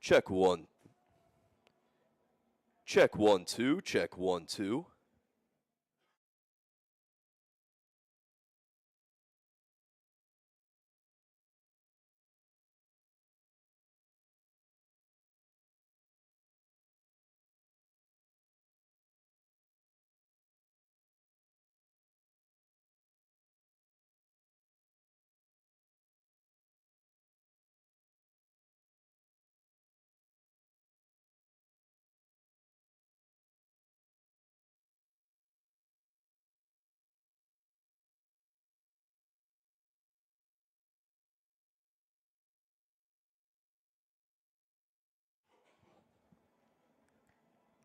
Check one. Check 1 2. Check 1 2.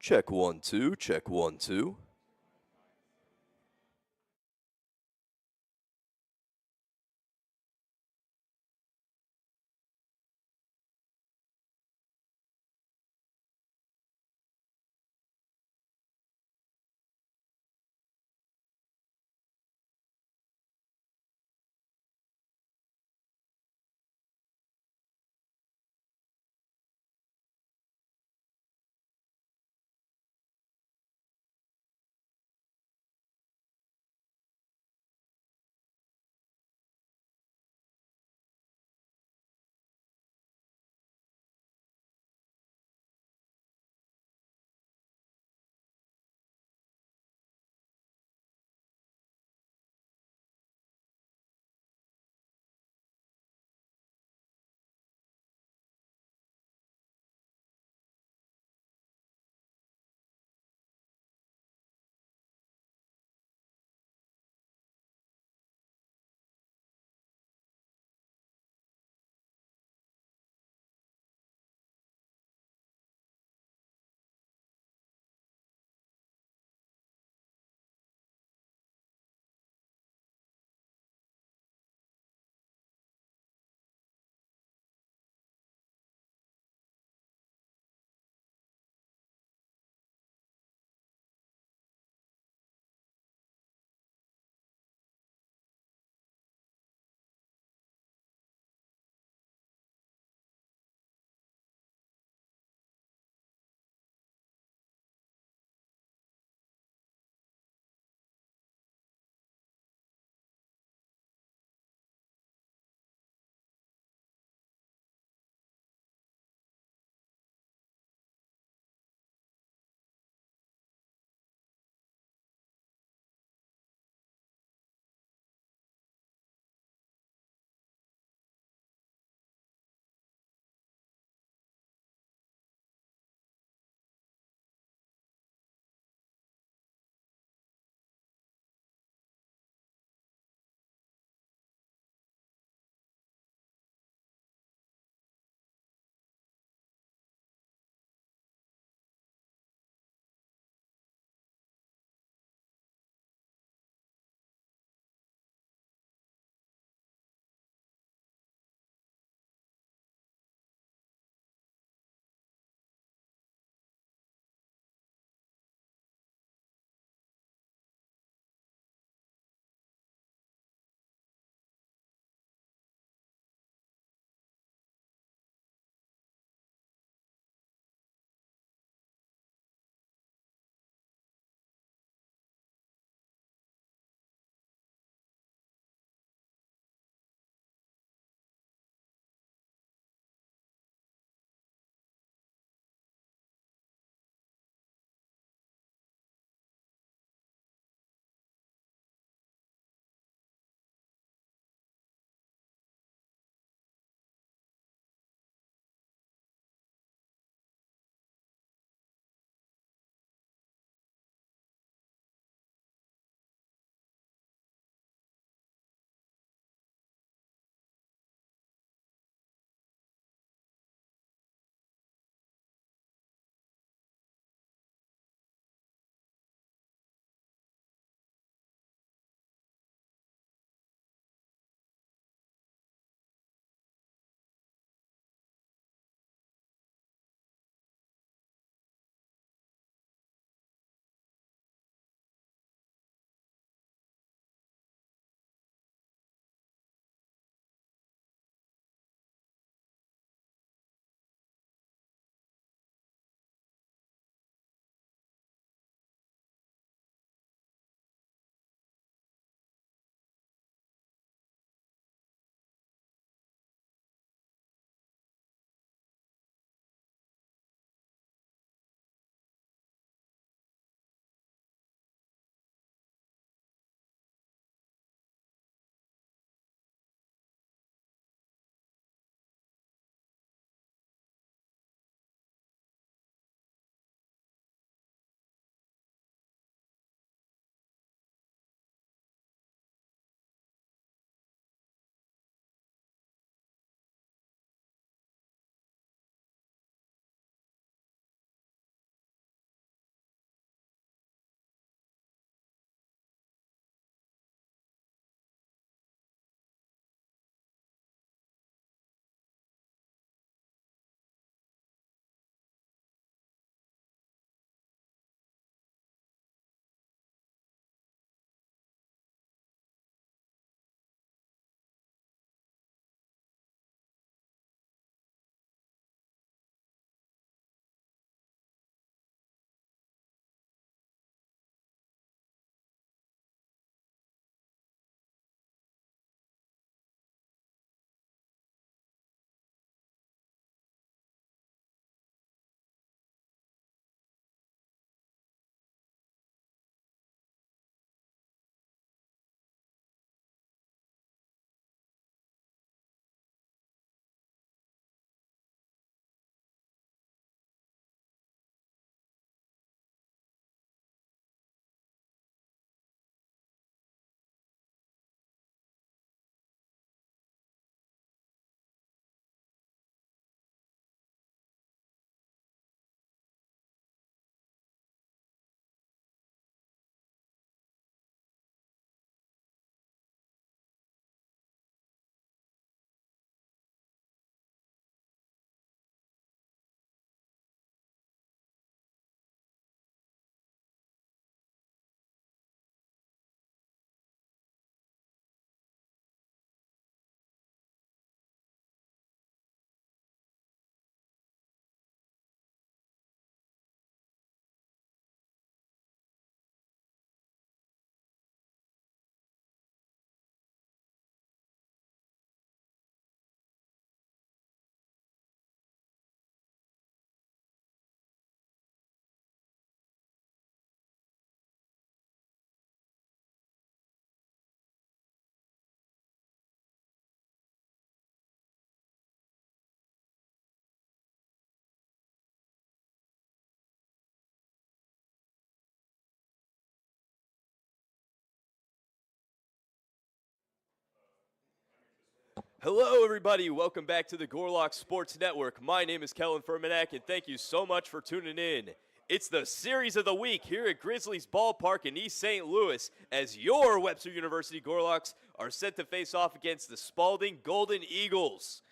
Check 1 2. Check 1 2. Hello, everybody. Welcome back to the Gorlocks Sports Network. My name is Kellen Furmanek, and thank you so much for tuning in. It's the series of the week here at Grizzlies Ballpark in East St. Louis as your Webster University Gorlocks are set to face off against the Spalding Golden Eagles.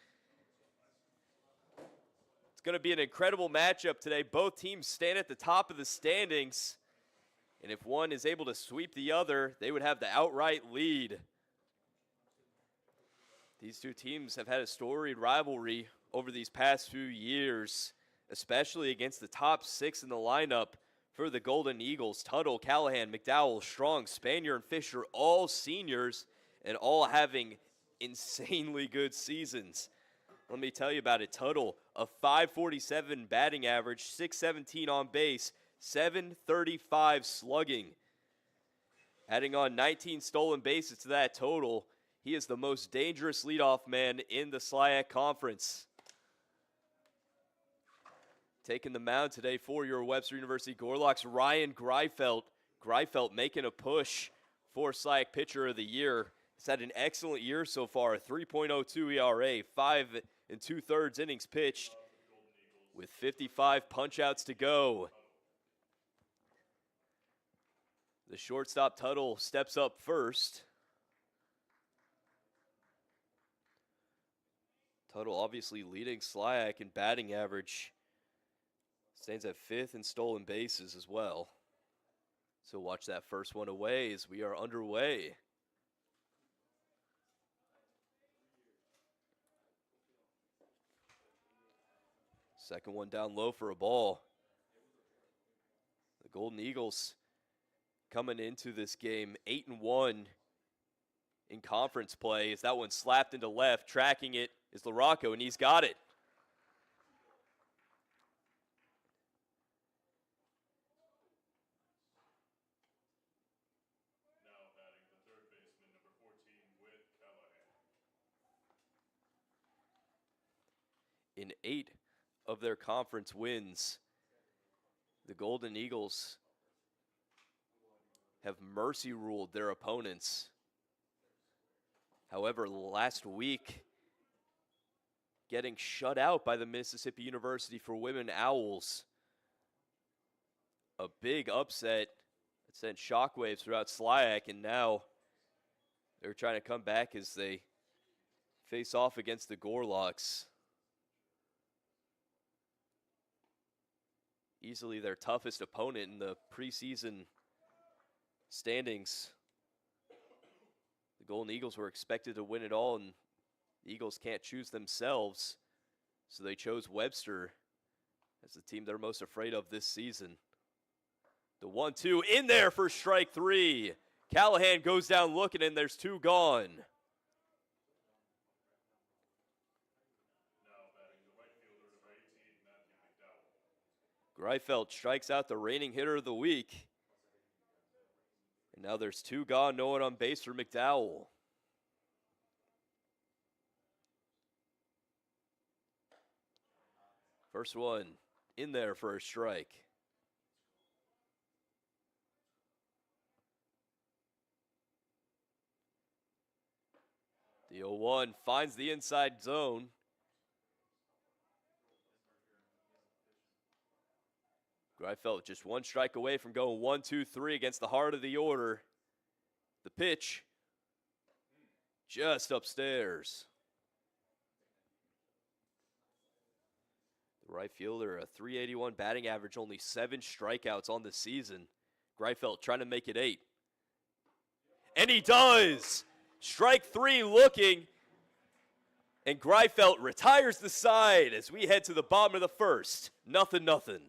It's going to be an incredible matchup today. Both teams stand at the top of the standings, and if one is able to sweep the other, they would have the outright lead. These two teams have had a storied rivalry over these past few years, especially against the top six in the lineup for the Golden Eagles. Tuttle, Callahan, McDowell, Strong, Spanier, and Fisher, all seniors and all having insanely good seasons. Let me tell you about it. Tuttle, a .547 batting average, .617 on base, .735 slugging. Adding on 19 stolen bases to that total, he is the most dangerous leadoff man in the SLIAC Conference. Taking the mound today for your Webster University Gorlocks, Ryan Greifeld. Greifeld making a push for SLIAC Pitcher of the Year. He's had an excellent year so far, a 3.02 ERA, 5 2/3 innings pitched with 55 punch-outs to go. The shortstop Tuttle steps up first. Tuttle obviously leading SLIAC in batting average. Stands at 5th in stolen bases as well. So watch that first one away as we are underway. Second one down low for a ball. The Golden Eagles coming into this game 8-1 in conference play as that one slapped into left. Tracking it is LaRocco, and he's got it. Now batting the third baseman, number 14, with Callahan. In 8 of their conference wins, the Golden Eagles have mercy ruled their opponents. However, last week, getting shut out by the Mississippi University for Women Owls. A big upset that sent shockwaves throughout SLIAC, and now they're trying to come back as they face off against the Gorlocks. Easily their toughest opponent in the preseason standings. The Golden Eagles were expected to win it all, and the Eagles can't choose themselves, so they chose Webster as the team they're most afraid of this season. The 1-2 in there for strike 3. Callahan goes down looking, and there's 2 gone. Now batting the right fielder, number 18, Matthew McDowell. Greifeld strikes out the reigning hitter of the week. And now there's 2 gone, no one on base for McDowell. First one in there for a strike. The 0-1 finds the inside zone. Greifeld just 1 strike away from going 1-2-3 against the heart of the order. The pitch just upstairs. The right fielder, a .381 batting average, only 7 strikeouts on the season. Greifeld trying to make it 8. And he does! Strike 3 looking. And Greifeld retires the side as we head to the bottom of the first. 0-0.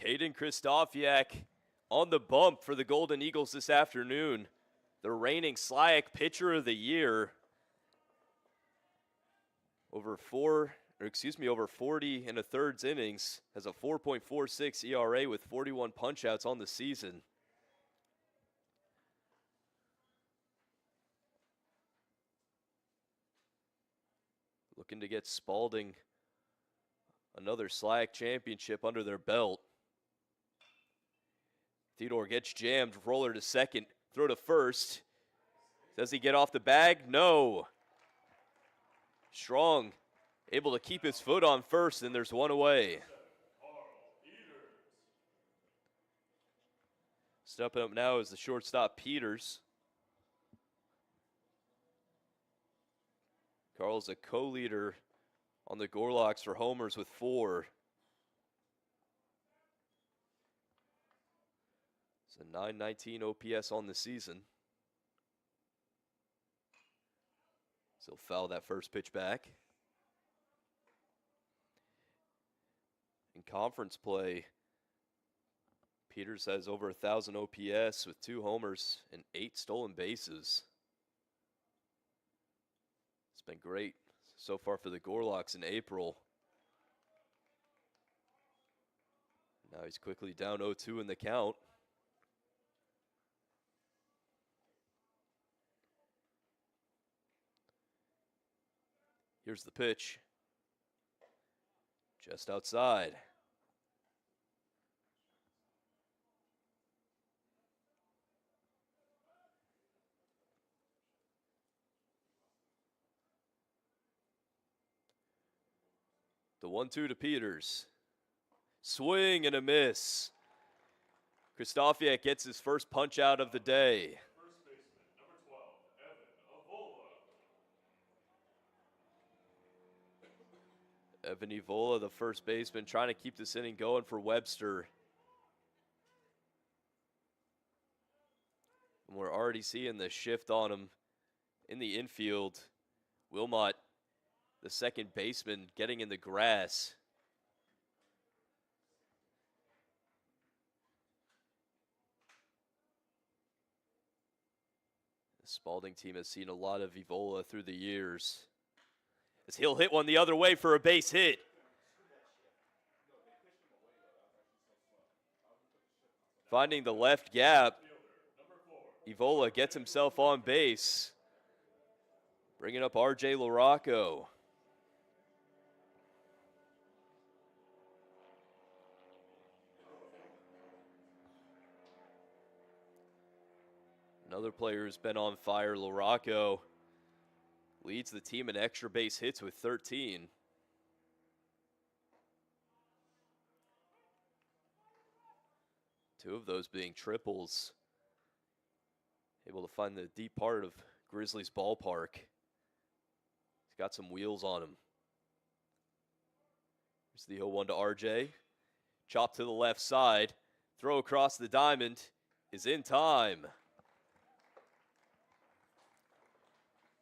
Caden Kristofiak on the bump for the Golden Eagles this afternoon. The reigning SLIAC Pitcher of the Year. Over 40 1/3 innings, has a 4.46 ERA with 41 punchouts on the season. Looking to get Spalding another SLIAC championship under their belt. Theodore gets jammed, roller to second, throw to first. Does he get off the bag? No. Strong able to keep his foot on first, and there's one away. Stepping up now is the shortstop Peters. Carl's a co-leader on the Gorlocks for homers with 4. It's a .919 OPS on the season. So foul that first pitch back. In conference play, Peters has over 1,000 OPS with 2 homers and 8 stolen bases. It's been great so far for the Gorlocks in April. Now he's quickly down 0-2 in the count. Here's the pitch. Just outside. The 1-2 to Peters. Swing and a miss. Kristofiak gets his first punch out of the day. First baseman, number 12, Evan Avola. Evan Avola, the first baseman, trying to keep this inning going for Webster. And we're already seeing the shift on him in the infield. Wilmot, the second baseman, getting in the grass. The Spalding team has seen a lot of Avola through the years. As he'll hit one the other way for a base hit. Finding the left gap, Avola gets himself on base. Bringing up R.J. LaRocco. Another player who's been on fire, LaRocco, leads the team in extra base hits with 13. Two of those being triples. Able to find the deep part of Grizzlies ballpark. He's got some wheels on him. Here's the 0-1 to RJ. Chop to the left side. Throw across the diamond is in time.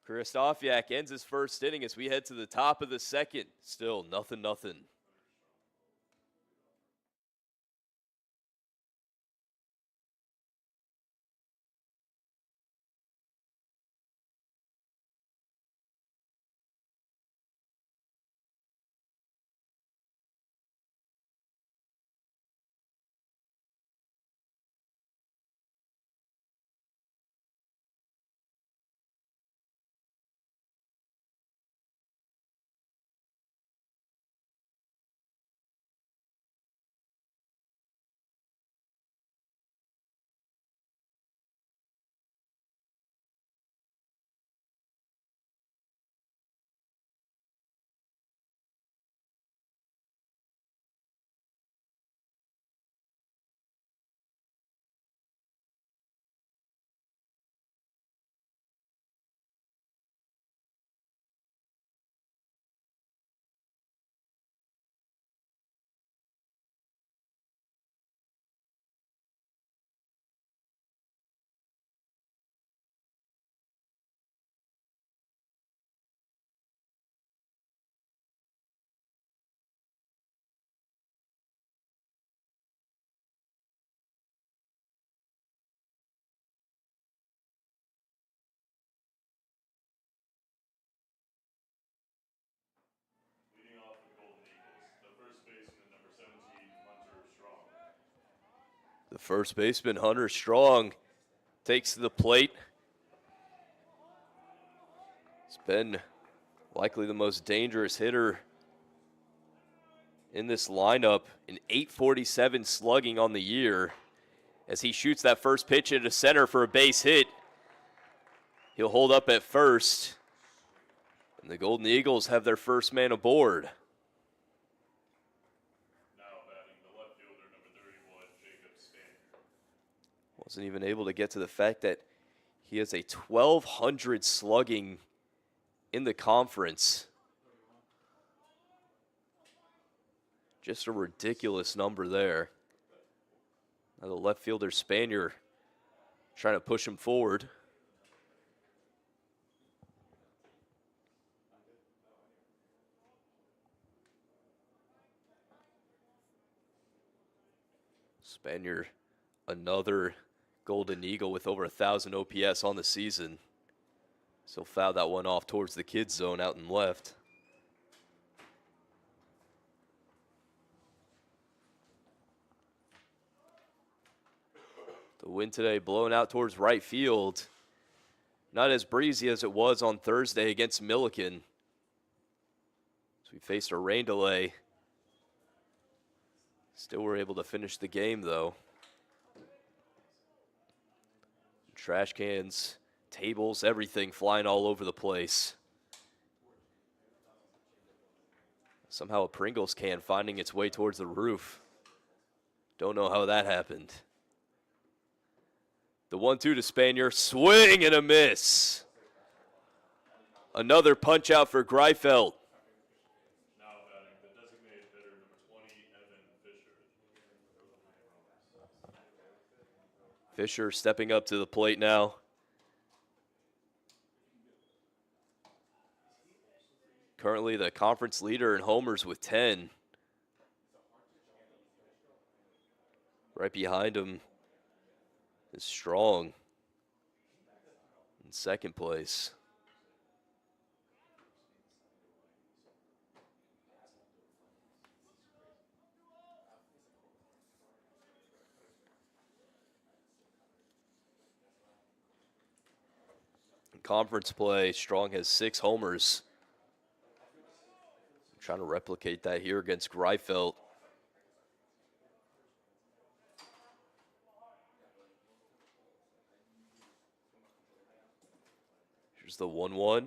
Kristofiak ends his first inning as we head to the top of the second. Still 0-0. The first baseman, Hunter Strong, takes to the plate. It's been likely the most dangerous hitter in this lineup, an .847 slugging on the year. As he shoots that first pitch into center for a base hit, he'll hold up at first. And the Golden Eagles have their first man aboard. Now batting the left fielder, number 31, Jacob Stanford. Wasn't even able to get to the fact that he has a 1,200 slugging in the conference. Just a ridiculous number there. Now the left fielder, Spanier, trying to push him forward. Spanier, another Golden Eagle with over 1,000 OPS on the season. So fouled that one off towards the kids zone out in left. The wind today blowing out towards right field. Not as breezy as it was on Thursday against Milliken. So we faced a rain delay. Still were able to finish the game though. Trash cans, tables, everything flying all over the place. Somehow a Pringles can finding its way towards the roof. Don't know how that happened. The 1-2 to Spanier, swing and a miss. Another punch out for Greifeld. Now batting the designated hitter, number 20, Evan Fisher. Fisher stepping up to the plate now. Currently the conference leader in homers with 10. Right behind him is Strong in second place. In conference play, Strong has 6 homers. Trying to replicate that here against Greifeld. Here's the 1-1.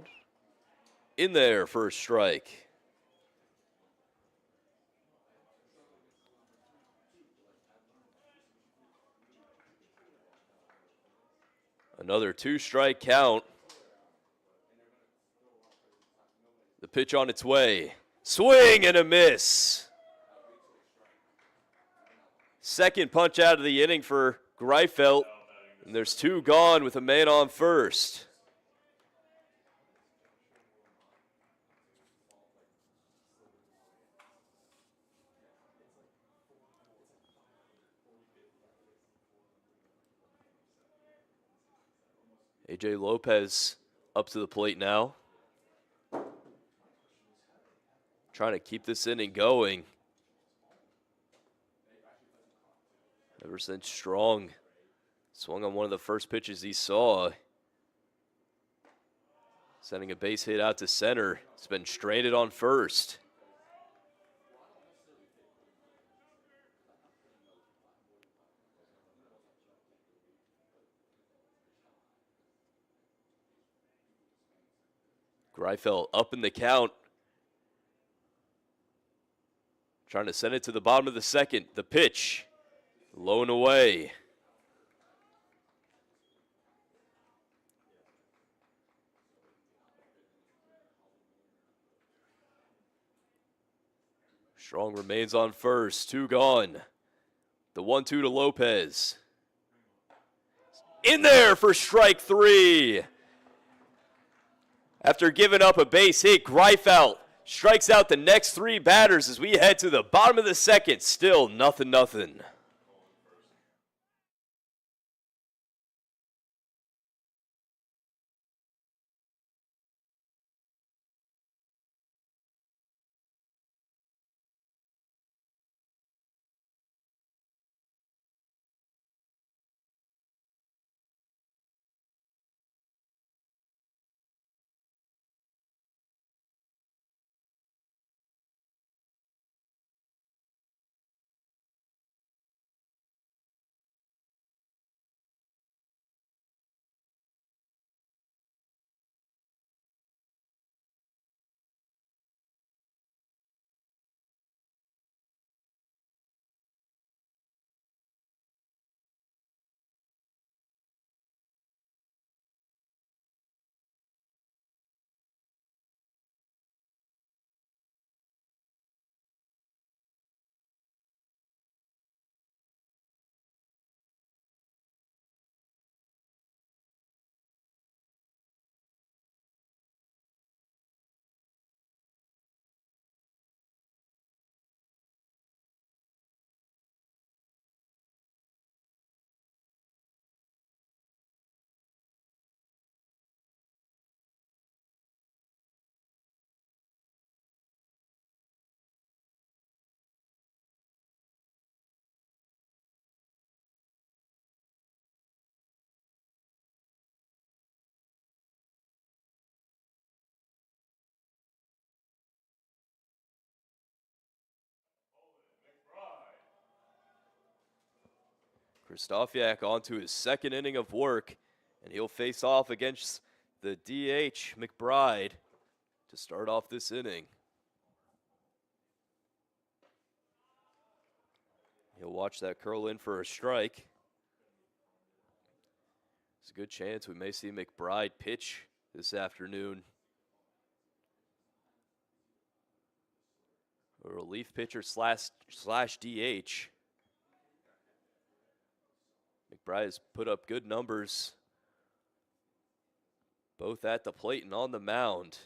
In there for a strike. Another 2-strike count. The pitch on its way. Swing and a miss. Second punch out of the inning for Greifeld. And there's 2 gone with a man on first. AJ Lopez up to the plate now. Trying to keep this inning going. Ever since Strong swung on one of the first pitches he saw. Sending a base hit out to center. It's been stranded on first. Greifeld up in the count. Trying to send it to the bottom of the second. The pitch, low and away. Strong remains on first, 2 gone. The 1-2 to Lopez. In there for strike 3. After giving up a base hit, Greifeld strikes out the next 3 batters as we head to the bottom of the second. Still 0-0. Krzysztofiak onto his second inning of work, and he'll face off against the DH, McBride, to start off this inning. He'll watch that curl in for a strike. There's a good chance we may see McBride pitch this afternoon. A relief pitcher slash DH. McBride has put up good numbers, both at the plate and on the mound.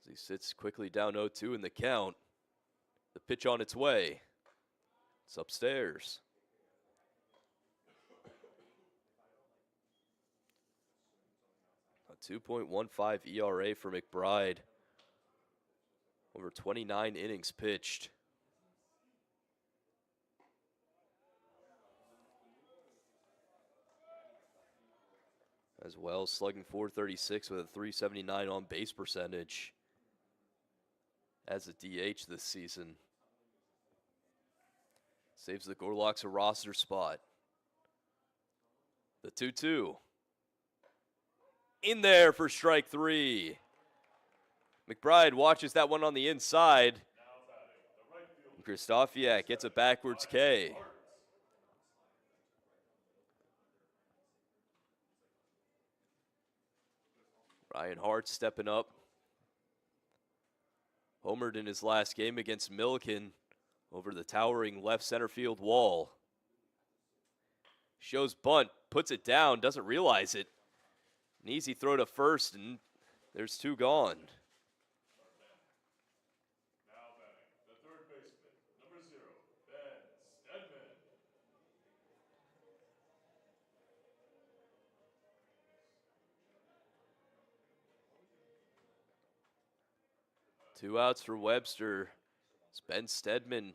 As he sits quickly down 0-2 in the count. The pitch on its way. It's upstairs. A 2.15 ERA for McBride. Over 29 innings pitched. As well, slugging .436 with a .379 on base percentage as a DH this season. Saves the Gorlocks a roster spot. The 2-2. In there for strike three. McBride watches that one on the inside. Krzysztofiak gets a backwards K. Ryan Hart stepping up. Homered in his last game against Milliken over the towering left center field wall. Shows bunt, puts it down, doesn't realize it. An easy throw to first, and there's two gone. Now batting, the third baseman, number 0, Ben Stedman. Two outs for Webster. It's Ben Stedman.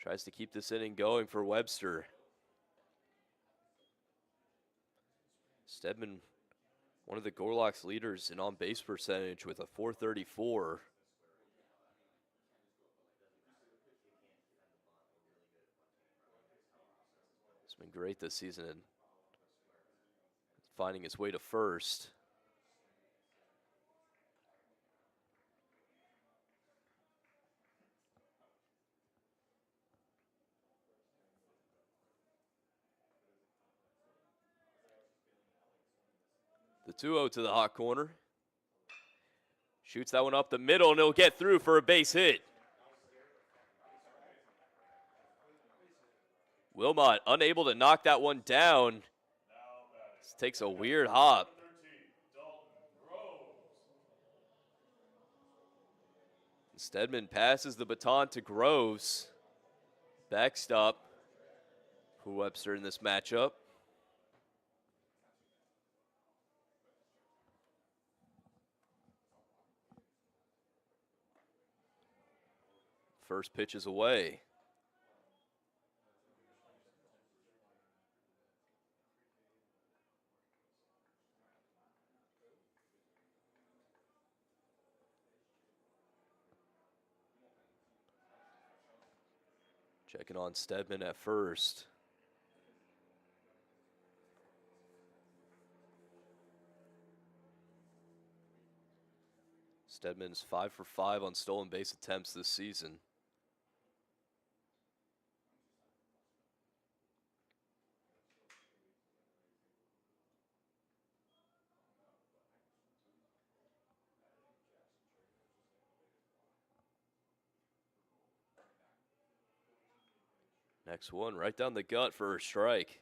Tries to keep this inning going for Webster. Stedman, one of the Gorlocks leaders in on-base percentage with a .434. It's been great this season and finding his way to first. The 2-0 to the hot corner. Shoots that one up the middle, and it'll get through for a base hit. Wilmot unable to knock that one down. This takes a weird hop. Stedman passes the baton to Groves. Backstop for Webster in this matchup. First pitch is away. Checking on Stedman at first. Stedman's 5 for 5 on stolen base attempts this season. Next one, right down the gut for a strike.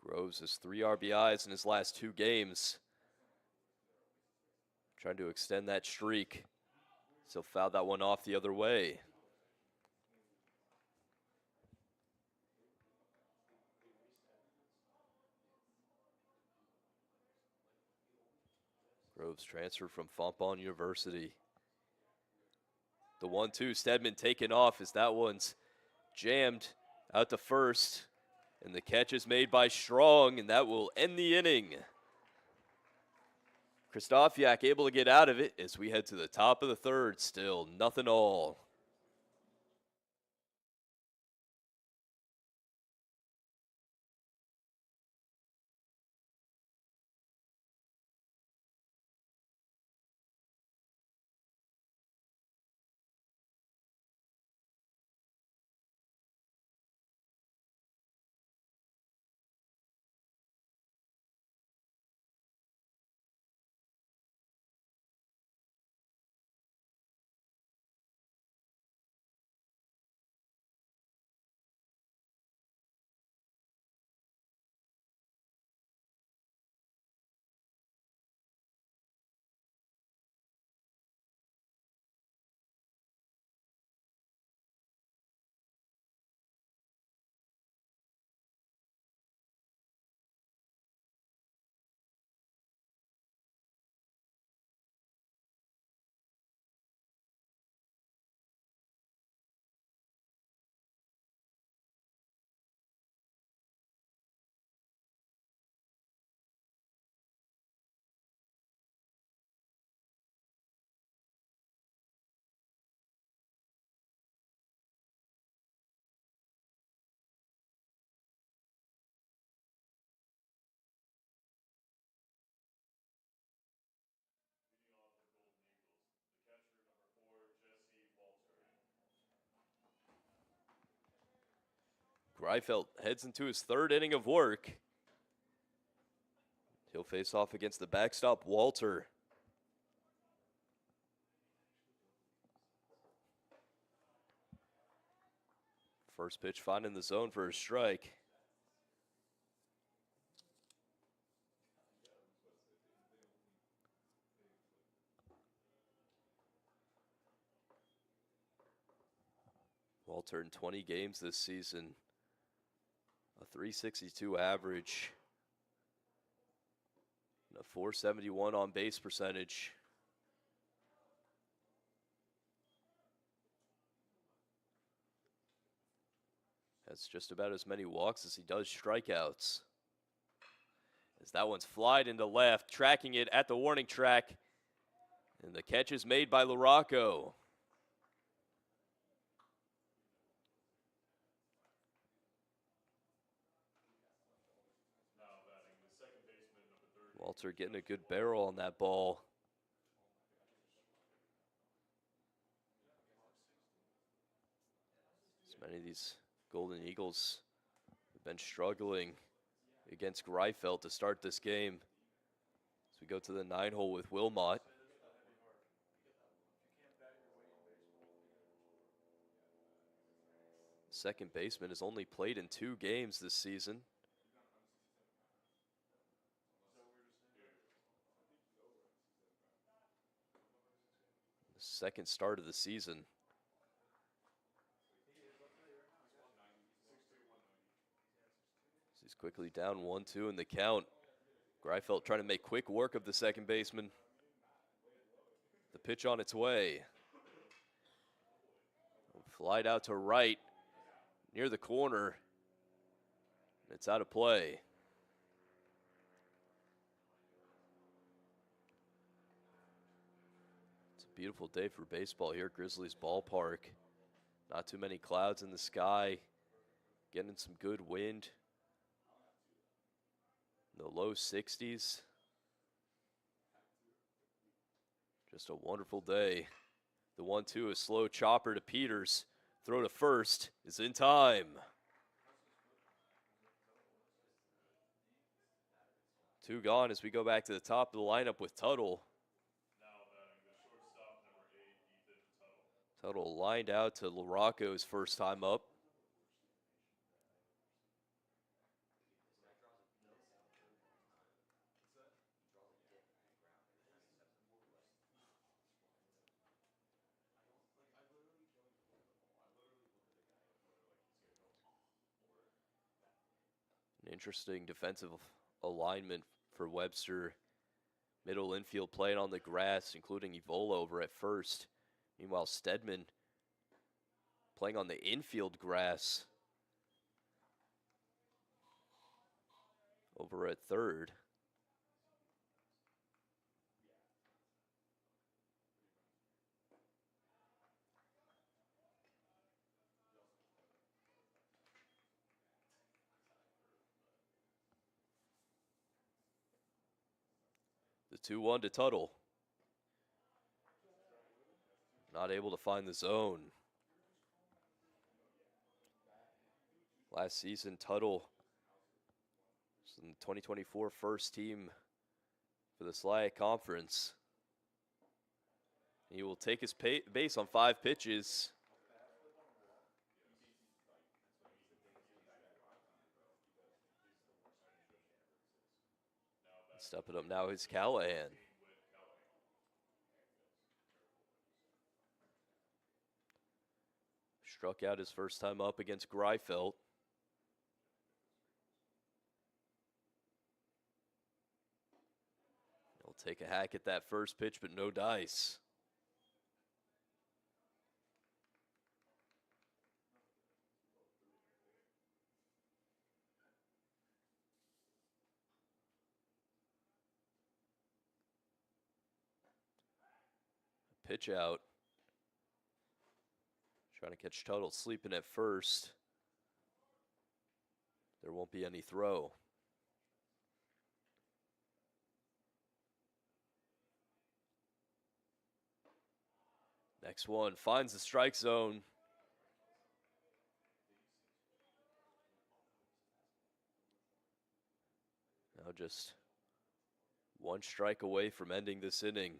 Groves has 3 RBIs in his last 2 games. Trying to extend that streak. Still fouled that one off the other way. Groves transferred from Fontbonne University. The 1-2, Stedman taken off as that one's jammed out to first. And the catch is made by Strong, and that will end the inning. Krzysztofiak able to get out of it as we head to the top of the third. Still nothing all. Greifeld heads into his third inning of work. He'll face off against the backstop, Walter. First pitch finding the zone for a strike. Walter in 20 games this season, a 362 average, and a 471 on base percentage. Has just about as many walks as he does strikeouts. As that one's flied into left, tracking it at the warning track, and the catch is made by LaRocco. Walter getting a good barrel on that ball. As many of these Golden Eagles have been struggling against Greifeld to start this game. As we go to the 9-hole with Wilmot. Second baseman has only played in 2 games this season. The second start of the season. He's quickly down 1-2 in the count. Greifeld trying to make quick work of the second baseman. The pitch on its way. Flied out to right, near the corner. It's out of play. It's a beautiful day for baseball here at Grizzlies Ballpark. Not too many clouds in the sky. Getting some good wind. In the low 60s. Just a wonderful day. The 1-2, a slow chopper to Peters. Throw to first is in time. 2 gone as we go back to the top of the lineup with Tuttle. Now batting the shortstop, number 8, Ethan Tuttle. Tuttle lined out to LaRocco's first time up. An interesting defensive alignment for Webster. Middle infield playing on the grass, including Evola over at first. Meanwhile, Stedman playing on the infield grass. over at third. The 2-1 to Tuttle. Not able to find the zone. Last season, Tuttle was in the 2024 first team for the SLIAC Conference. He will take his base on 5 pitches. Stepping up now is Callahan. Struck out his first time up against Greifeld. He'll take a hack at that first pitch, but no dice. Pitch out. Trying to catch Tuttle sleeping at first. There won't be any throw. Next one finds the strike zone. Now just one strike away from ending this inning.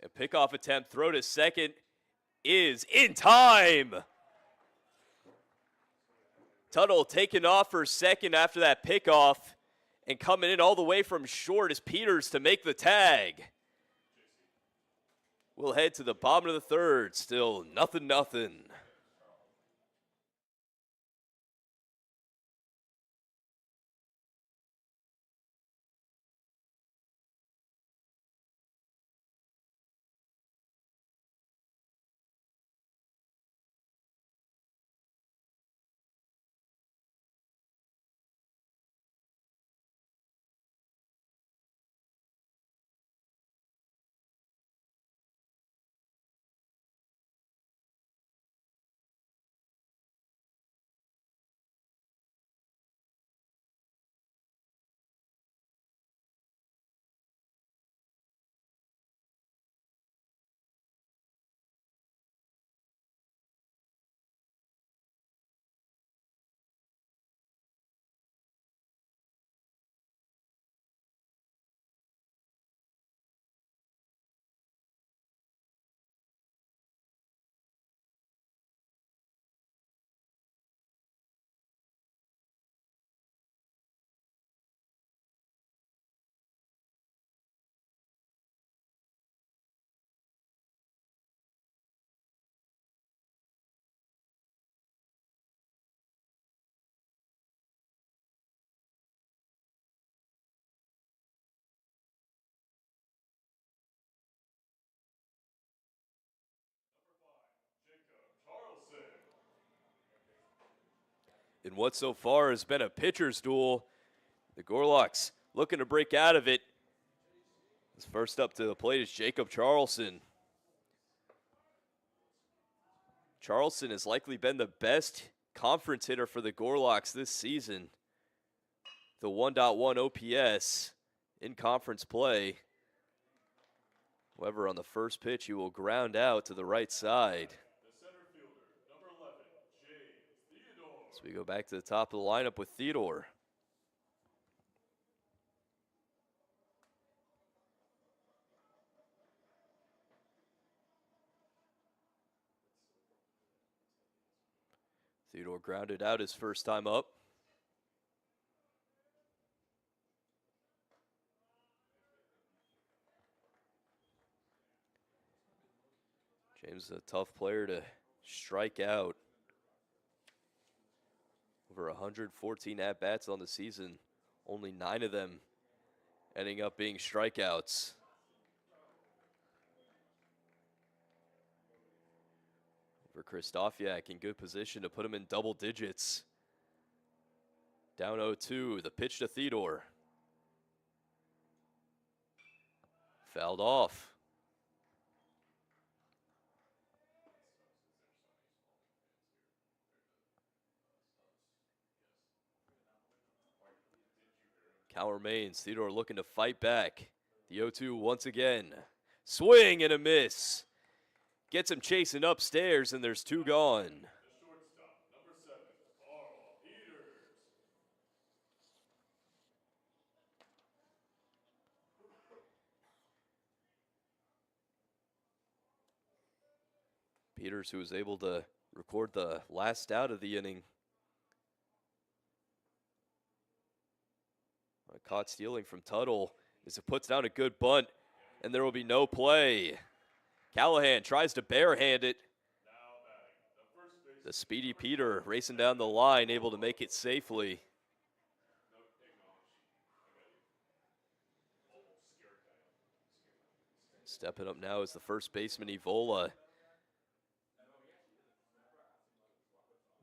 A pickoff attempt, throw to second is in time. Tuttle taking off for second after that pickoff, and coming in all the way from short is Peters to make the tag. We'll head to the bottom of the third, still 0-0. In what so far has been a pitcher's duel, the Gorlocks looking to break out of it. His first up to the plate is Jacob Charleston. Charleston has likely been the best conference hitter for the Gorlocks this season. The 1.1 OPS in conference play. However, on the first pitch, he will ground out to the right side. So we go back to the top of the lineup with Theodore. Theodore grounded out his first time up. James is a tough player to strike out. Over 114 at-bats on the season. Only 9 of them ending up being strikeouts. For Kristofiak in good position to put him in double digits. Down 0-2, the pitch to Theodore. Fouled off. Count remains. Theodore looking to fight back. The 0-2 once again. Swing and a miss. Gets him chasing upstairs, and there's 2 gone. The shortstop, number 7, Carl Peters. Peters, who was able to record the last out of the inning. Caught stealing from Tuttle as it puts down a good bunt, and there will be no play. Callahan tries to barehand it. Now batting, the first baseman. The speedy Peter racing down the line, able to make it safely. Stepping up now is the first baseman, Evola.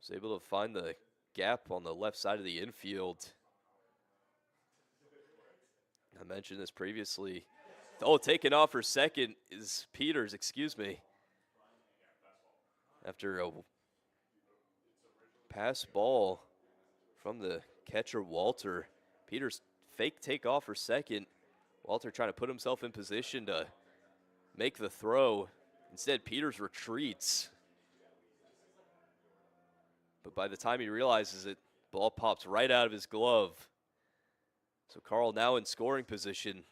Was able to find the gap on the left side of the infield. I mentioned this previously. Oh, taken off for second is Peters, excuse me. After a pass ball from the catcher, Walter. Peters fake takeoff for second. Walter trying to put himself in position to make the throw. Instead, Peters retreats. But by the time he realizes it, ball pops right out of his glove. So Carl now in scoring position.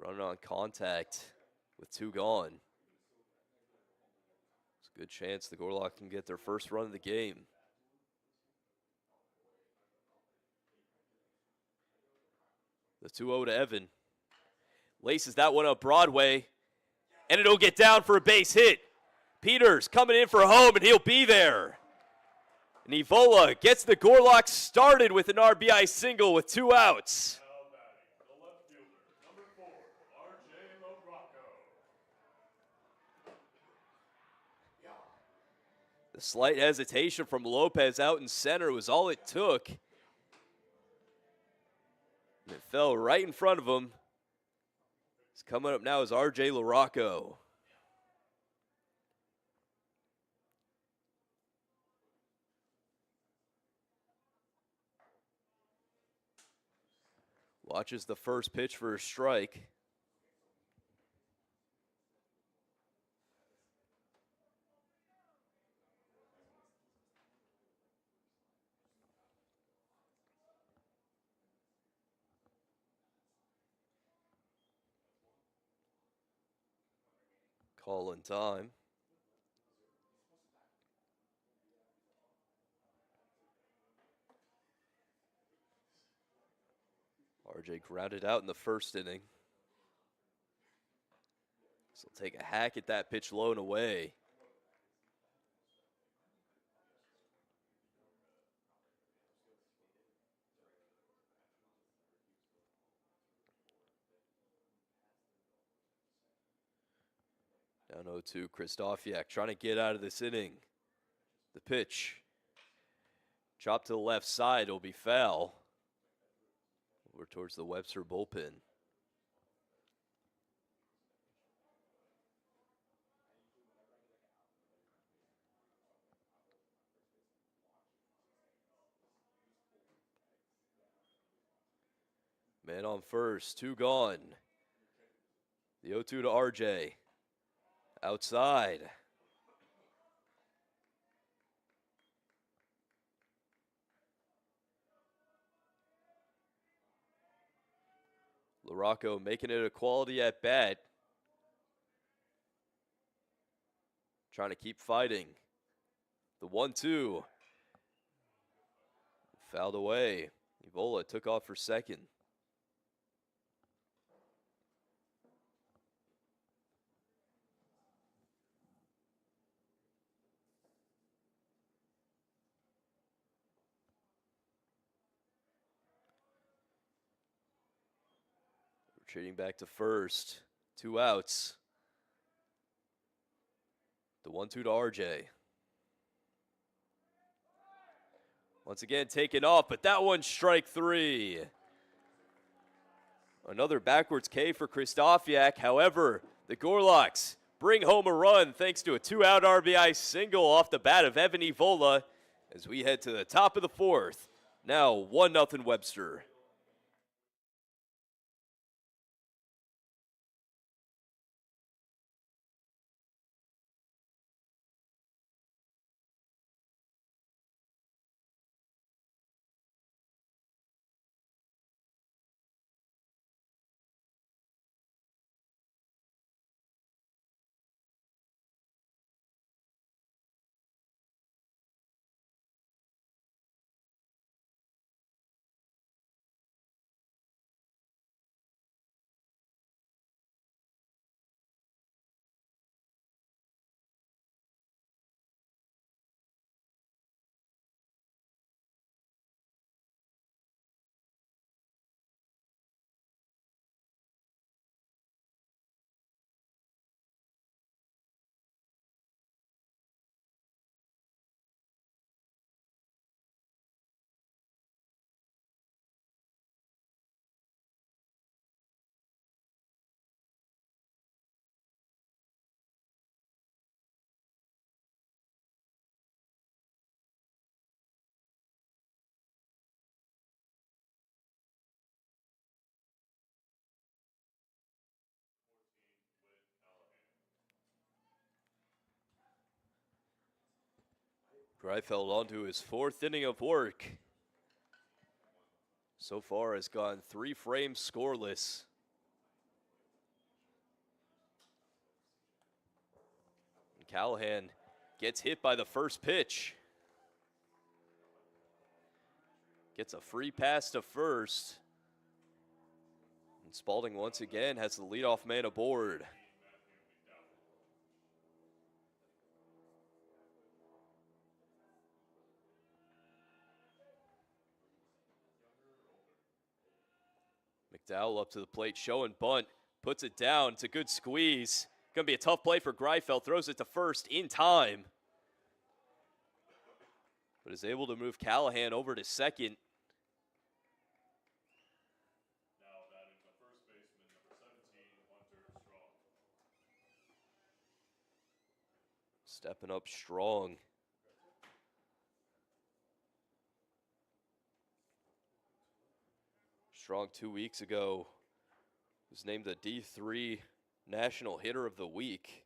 Running on contact with 2 gone. It's a good chance the Gorlocks can get their first run of the game. The 2-0 to Evan. Laces that one up Broadway, and it'll get down for a base hit. Peters coming in for home, and he'll be there. And Evola gets the Gorlocks started with an RBI single with 2 outs. Now batting, the left fielder, number 4, R.J. LaRocco. The slight hesitation from Lopez out in center was all it took. And it fell right in front of him. It's coming up now is R.J. LaRocco. Watches the first pitch for a strike. Call in time. RJ grounded out in the first inning. So he'll take a hack at that pitch low and away. Down 0-2, Krzysztofiak trying to get out of this inning. The pitch. Chop to the left side, it'll be foul. Over towards the Webster bullpen. Man on first, 2 gone. The 0-2 to RJ. Outside. LaRocco making it a quality at bat. Trying to keep fighting. The 1-2. Fouled away. Evola took off for second. Retreating back to first. 2 outs. The 1-2 to RJ. Once again taken off, but that one's strike 3. Another backwards K for Krzysztofiak. However, the Gorlocks bring home a run thanks to a 2-out RBI single off the bat of Evan Evola as we head to the top of the 4th. Now 1-0 Webster. Greifeld onto his 4th inning of work. So far has gone 3 frames scoreless. And Callahan gets hit by the first pitch. Gets a free pass to first. And Spalding once again has the leadoff man aboard. McDowell up to the plate, showing bunt, puts it down. It's a good squeeze. Gonna be a tough play for Greifeld. Throws it to first in time, but is able to move Callahan over to second. Now batting the first baseman, number 17, Hunter Strong. Stepping up strong. Strong 2 weeks ago was named the D3 National Hitter of the Week.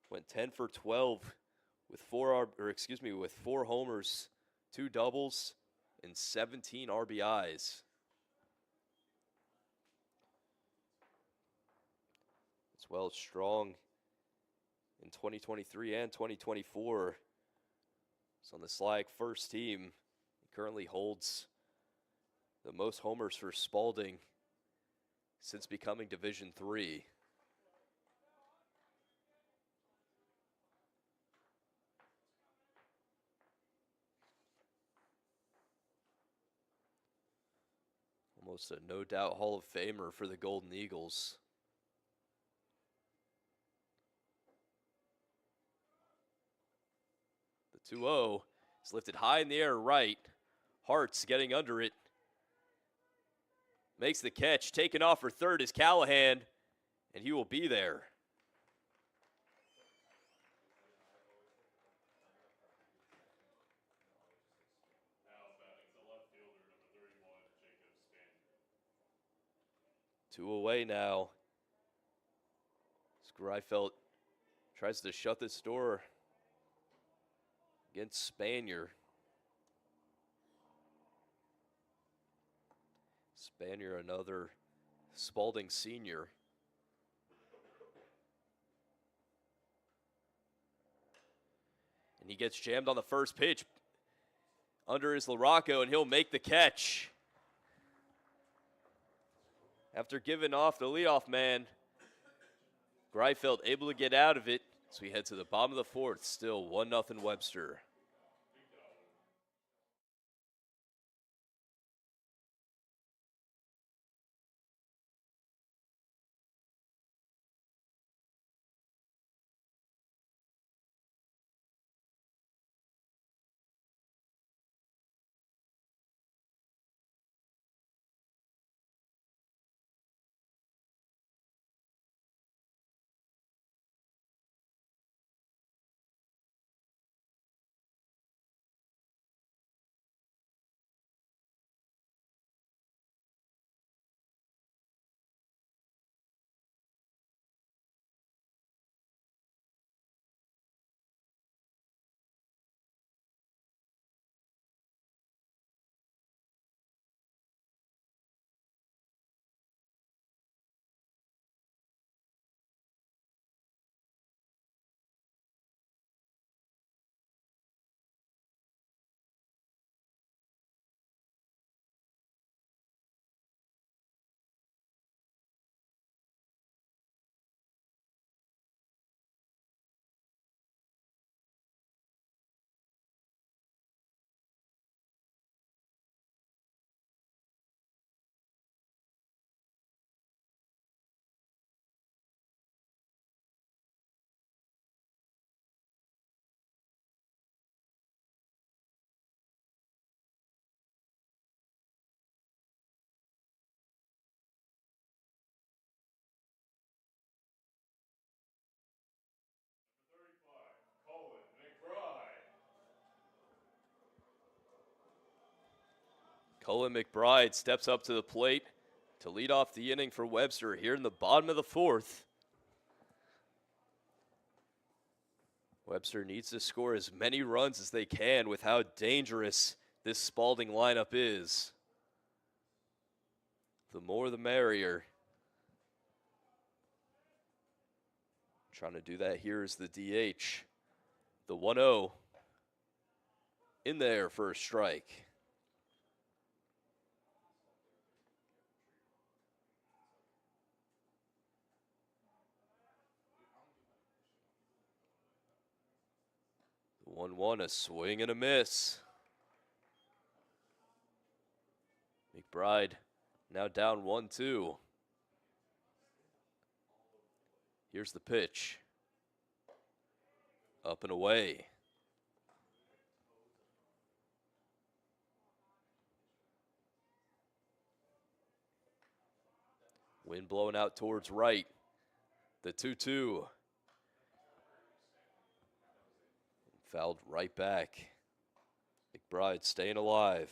Went 10 for 12 with 4 homers, 2 doubles, and 17 RBIs. As well as Strong in 2023 and 2024. He's on the Slag first team. He currently holds the most homers for Spalding since becoming Division III. Almost a no-doubt Hall of Famer for the Golden Eagles. The 2-0 is lifted high in the air right. Hart's getting under it. Makes the catch. Taken off for third is Callahan, and he will be there. Now batting the left fielder, number 31, Jacob Spanier. 2 away now. As Greifeld tries to shut this door against Spanier. Spanier, another Spalding senior. And he gets jammed on the first pitch. Under is LaRocco, and he'll make the catch. After giving off the leadoff man, Greifeld able to get out of it. So we head to the bottom of the 4th, still 1-0 Webster. Colin McBride steps up to the plate to lead off the inning for Webster here in the bottom of the fourth. Webster needs to score as many runs as they can with how dangerous this Spalding lineup is. The more the merrier. Trying to do that here is the DH. The 1-0 in there for a strike. The 1-1, a swing and a miss. McBride now down 1-2. Here's the pitch. Up and away. Wind blowing out towards right. The 2-2. Fouled right back. McBride staying alive.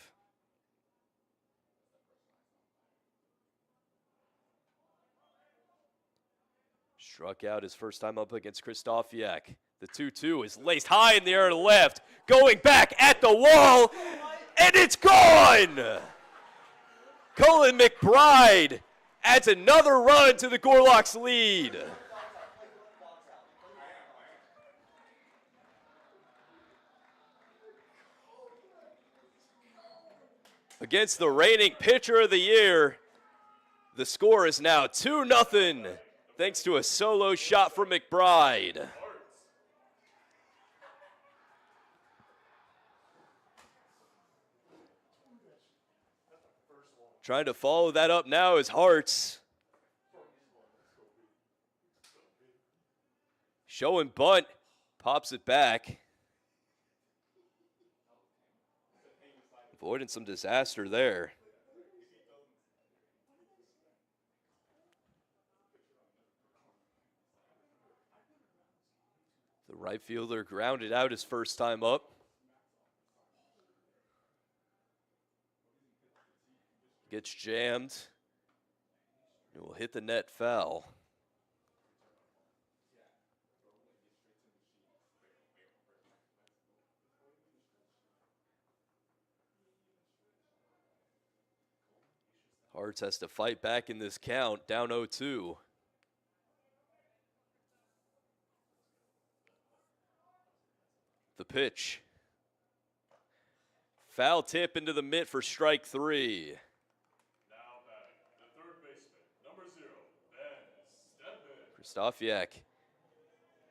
Struck out his first time up against Krzysztofiak. The 2-2 is laced high in the air to left. Going back at the wall, and it's gone! Colin McBride adds another run to the Gorlocks lead. Against the reigning pitcher of the year, the score is now 2-0, thanks to a solo shot from McBride. Trying to follow that up now is Hartz. Showing bunt, pops it back. Avoiding some disaster there. The right fielder grounded out his first time up. Gets jammed. It will hit the net foul. Hartz has to fight back in this count, down 0-2. The pitch. Foul tip into the mitt for strike 3. Now batting, the third baseman, number 0, Ben Stedman. Krzysztofiak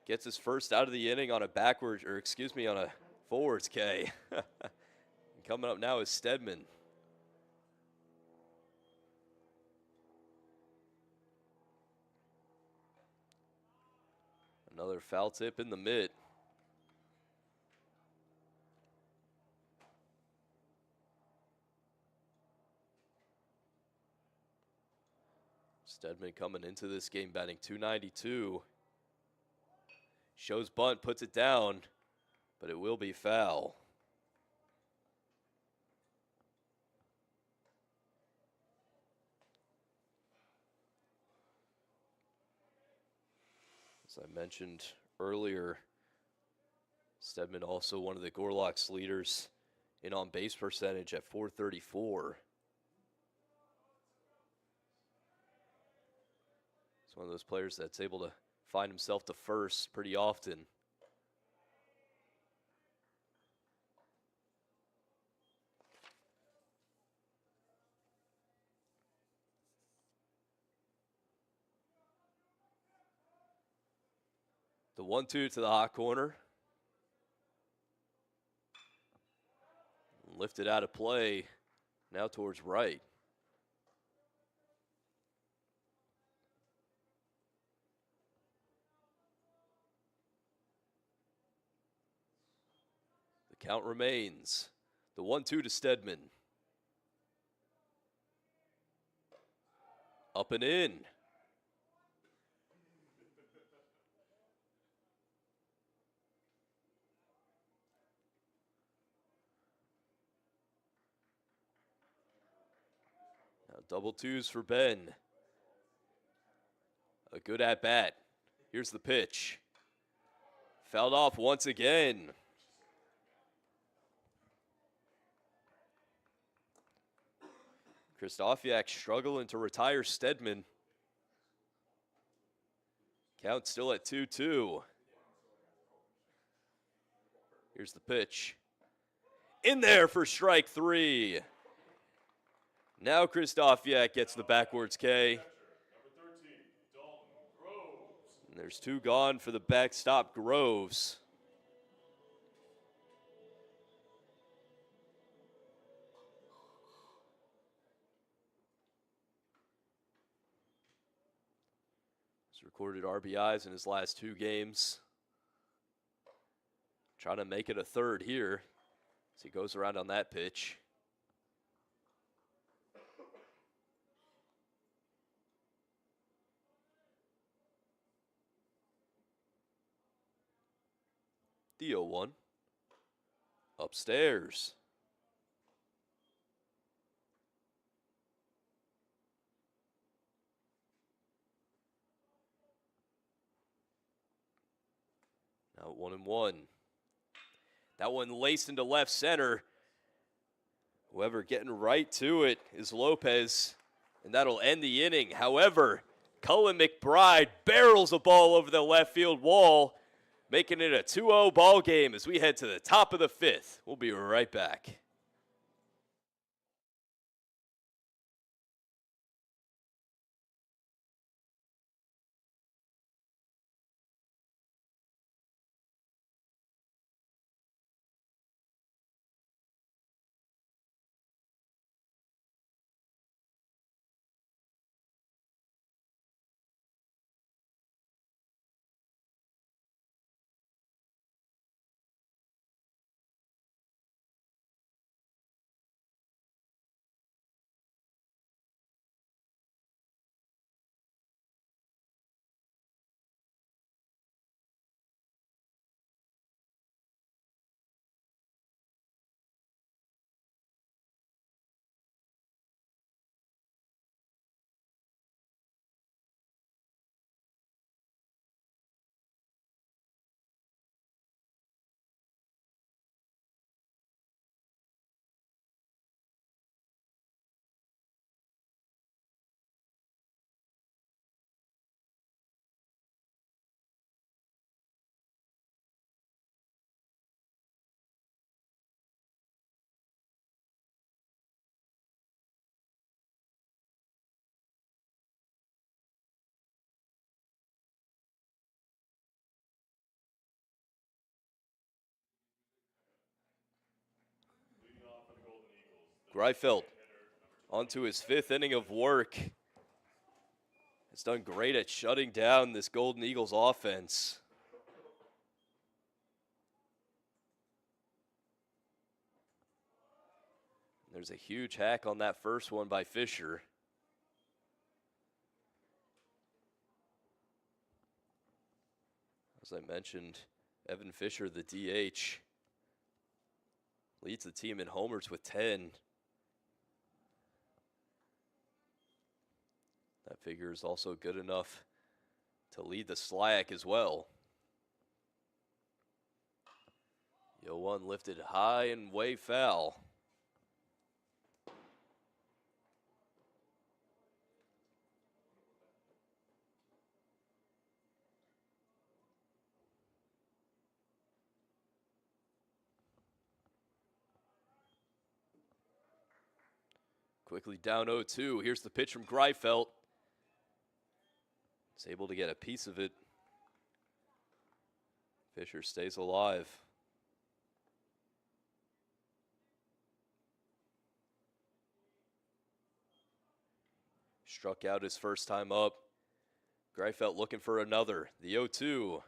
gets his first out of the inning on a backwards, or excuse me, on a forwards K. Coming up now is Stedman. Another foul tip in the mitt. Stedman coming into this game batting .292. Shows bunt, puts it down, but it will be foul. As I mentioned earlier, Stedman also one of the Gorlocks leaders in on-base percentage at .434. It's one of those players that's able to find himself to first pretty often. The 1-2 to the hot corner. Lifted out of play, now towards right. The count remains. The 1-2 to Stedman. Up and in. Double twos for Ben. A good at bat. Here's the pitch. Fouled off once again. Krzysztofiak struggling to retire Stedman. Count still at 2-2. Here's the pitch. In there for strike 3. Now Krzysztofiak gets the backwards K. And there's 2 gone for the backstop Groves. He's recorded RBIs in his last 2 games. Trying to make it a third here as he goes around on that pitch. The 0-1. Upstairs. Now 1-1. That one laced into left center. Whoever getting right to it is Lopez, and that'll end the inning. However, Cullen McBride barrels a ball over the left field wall, making it a 2-0 ball game as we head to the top of the 5th. We'll be right back. Greifeld onto his 5th inning of work. Has done great at shutting down this Golden Eagles offense. There's a huge hack on that first one by Fisher. As I mentioned, Evan Fisher, the DH, leads the team in homers with 10. That figure is also good enough to lead the SLIAC as well. 0-1 lifted high and way foul. Quickly down 0-2. Here's the pitch from Greifeld. Is able to get a piece of it. Fisher stays alive. Struck out his first time up. Greifeld looking for another. The 0-2,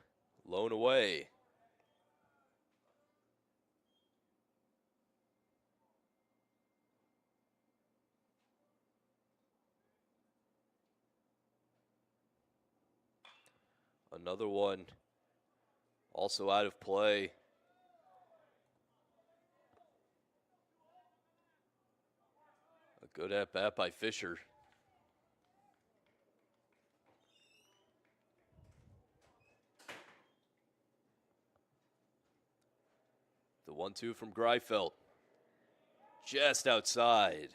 lone away. Another one also out of play. A Good at bat by Fisher. The 1-2 from Greifeld. Just outside.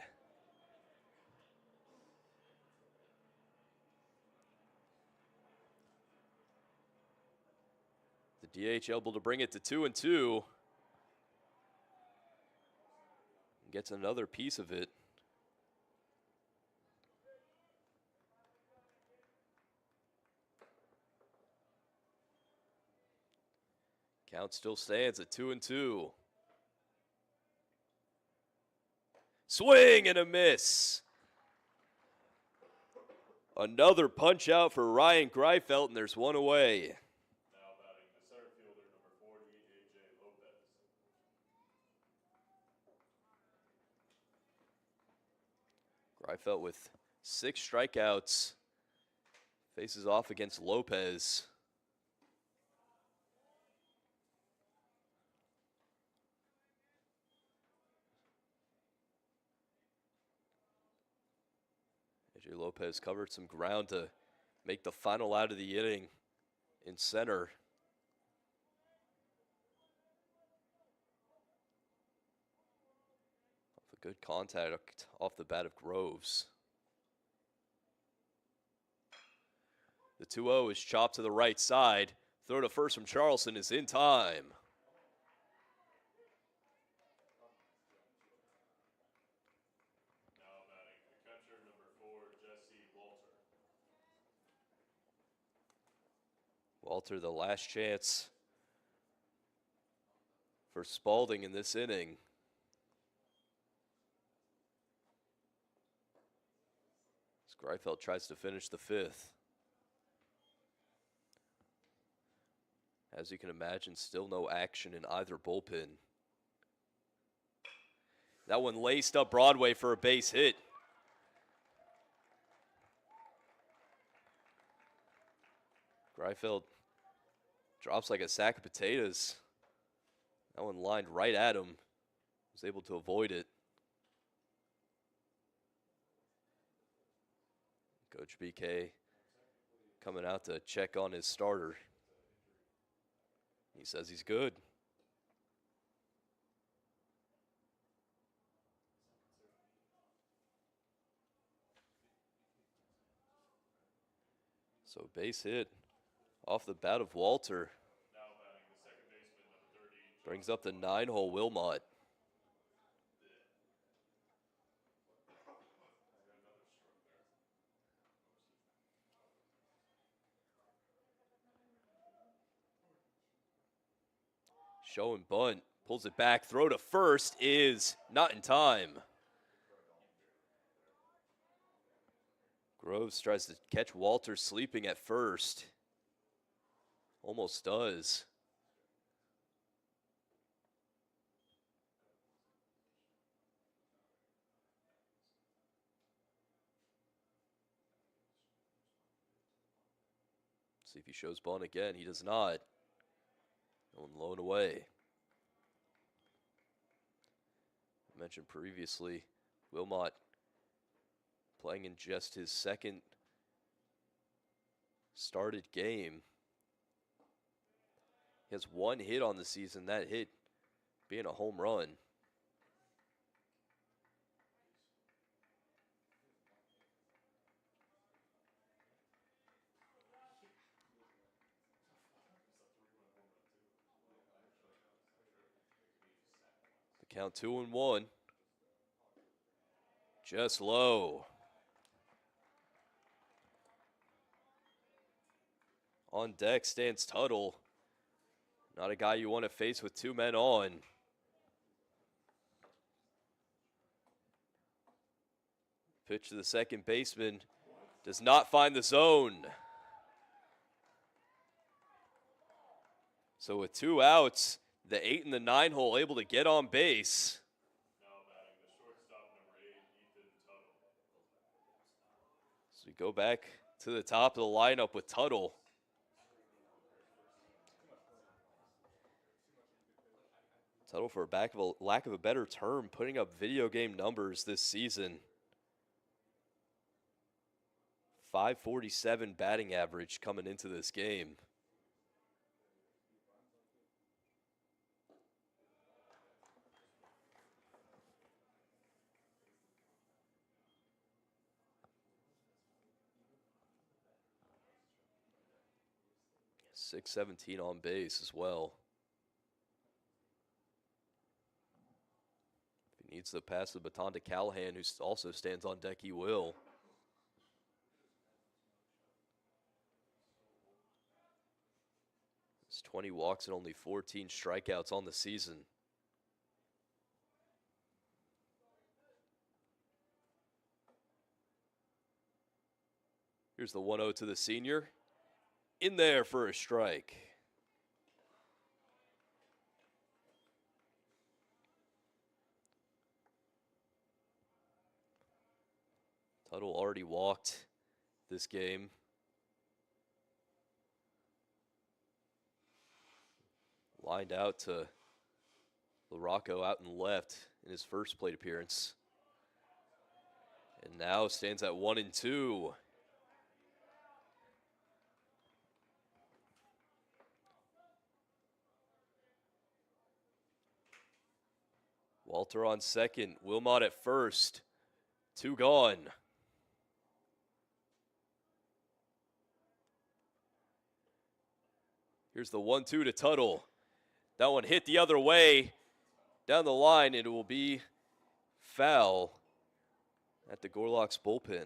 The DH able to bring it to 2-2. Gets another piece of it. Count still stands at 2-2. Swing and a miss. Another punch out for Ryan Greifeld, and there's one away. Now batting the center fielder, number 40, A.J. Lopez. Greifeld with 6 strikeouts. Faces off against Lopez. A.J. Lopez covered some ground to make the final out of the inning in center. Off a good contact off the bat of Groves. The 2-0 is chopped to the right side. Throw to first from Charleston is in time. Now batting the catcher, number 4, Jesse Walter. Walter, the last chance for Spalding in this inning. As Greifeld tries to finish the 5th. As you can imagine, still no action in either bullpen. That one laced up Broadway for a base hit. Greifeld drops like a sack of potatoes. That one lined right at him. Was able to avoid it. Coach BK coming out to check on his starter. He says he's good. So base hit off the bat of Walter. Now batting the second baseman, number 30. Brings up the 9-hole Wilmot. Show and bunt. Pulls it back. Throw to first is not in time. Groves tries to catch Walter sleeping at first. Almost does. See if he shows bunt again. He does not. No one low and away. I mentioned previously, Wilmot playing in just his second started game. He has 1 hit on the season, that hit being a home run. The count 2-1. Just low. On deck stands Tuttle. Not a guy you want to face with 2 men on. Pitch to the second baseman. Does not find the zone. So with 2 outs, the 8 and the 9 hole able to get on base. Now batting the shortstop, number 8, Ethan Tuttle. So we go back to the top of the lineup with Tuttle. Tuttle, for lack of a better term, putting up video game numbers this season. .547 batting average coming into this game. .617 on base as well. If he needs to pass the baton to Callahan, who also stands on deck, he will. It's 20 walks and only 14 strikeouts on the season. Here's the 1-0 to the senior. In there for a strike. Tuttle already walked this game. Lined out to LaRocco out and left in his first plate appearance. And now stands at 1-2. Walter on second, Wilmot at first. 2 gone. Here's the 1-2 to Tuttle. That one hit the other way down the line, and it will be foul at the Gorlocks bullpen.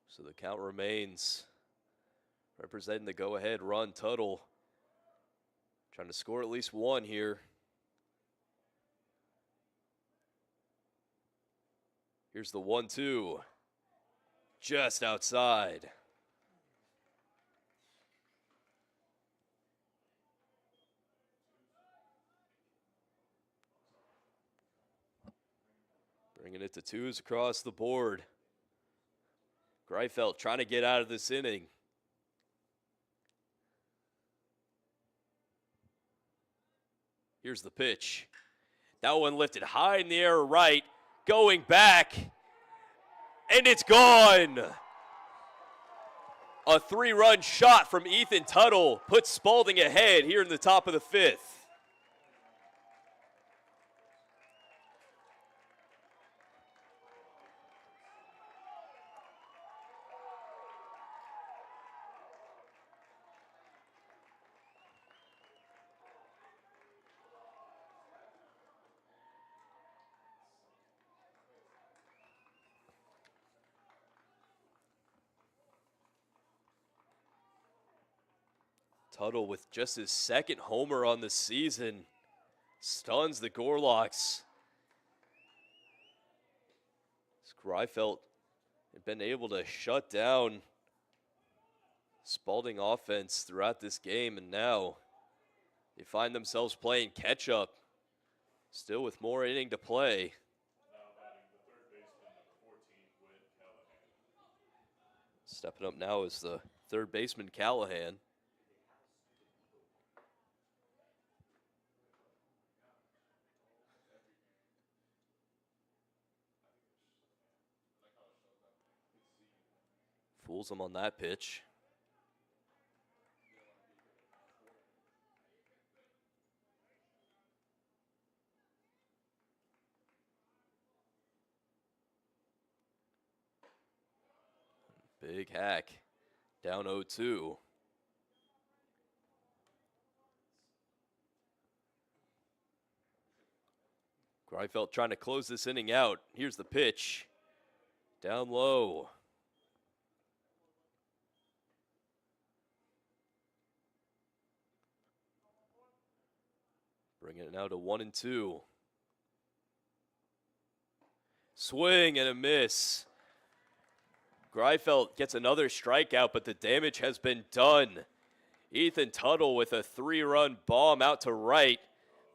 So the count remains. Representing the go-ahead run, Tuttle trying to score at least one here. Here's the 1-2. Just outside. Bringing it to 2s across the board. Greifeld trying to get out of this inning. Here's the pitch. That one lifted high in the air right, going back, and it's gone. A 3-run shot from Ethan Tuttle puts Spalding ahead here in the top of the 5th. Tuttle with just his 2nd homer on the season stuns the Gorlocks. Greifeld had been able to shut down Spalding offense throughout this game, and now they find themselves playing catch-up, still with more inning to play. Now batting the third baseman, number 14, Callahan. Stepping up now is the 3rd baseman, Callahan. Fools him on that pitch. Big hack. Down 0-2. Greifeld trying to close this inning out. Here's the pitch. Down low. Bringing it now to 1-2. Swing and a miss. Greifeld gets another strikeout, but the damage has been done. Ethan Tuttle with a 3-run bomb out to right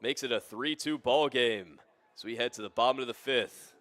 makes it a 3-2 ball game. So we head to the bottom of the 5th.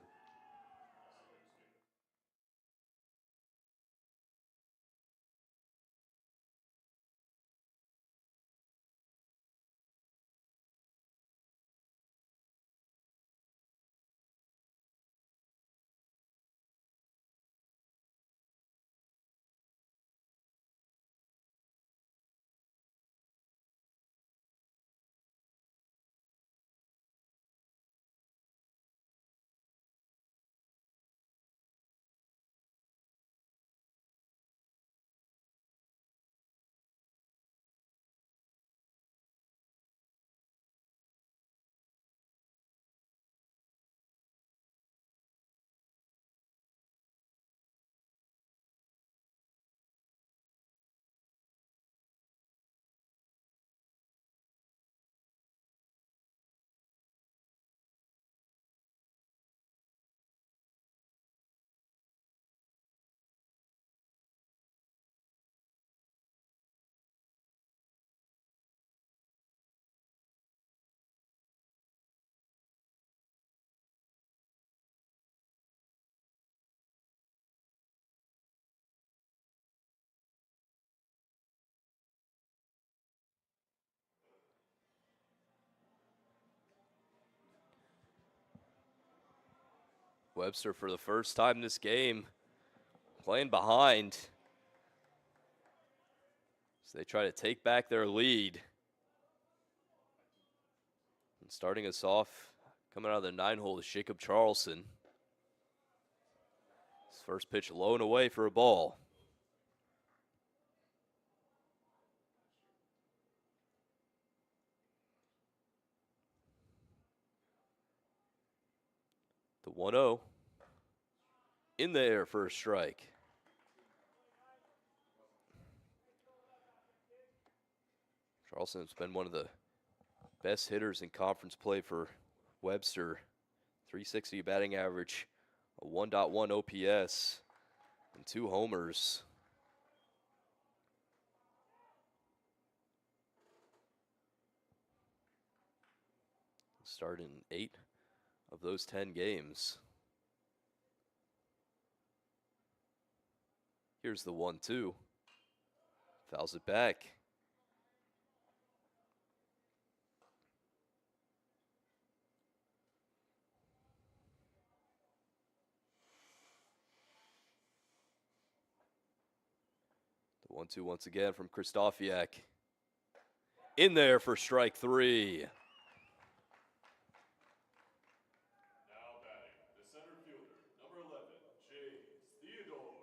Webster, for the first time this game, playing behind. So they try to take back their lead. And starting us off, coming out of the 9-hole is Jacob Charleston. His first pitch low and away for a ball. The 1-0. In the air for a strike. Charleston's been one of the best hitters in conference play for Webster. 360 batting average, a 1.1 OPS, and 2 homers. Started in 8 of those 10 games. Here's the 1-2. Fouls it back. The 1-2 once again from Krzysztofiak. In there for strike 3. Now batting, the center fielder, number 11, James Theodore.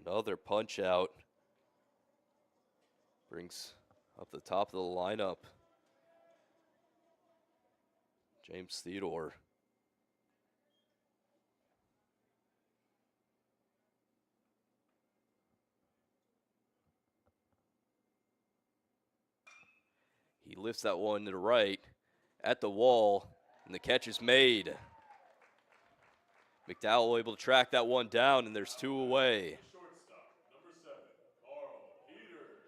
Another punch out. Brings up the top of the lineup James Theodore. He lifts that one to the right at the wall, and the catch is made. McDowell able to track that one down, and there's 2 away. Shortstop, number 7, Carl Peters.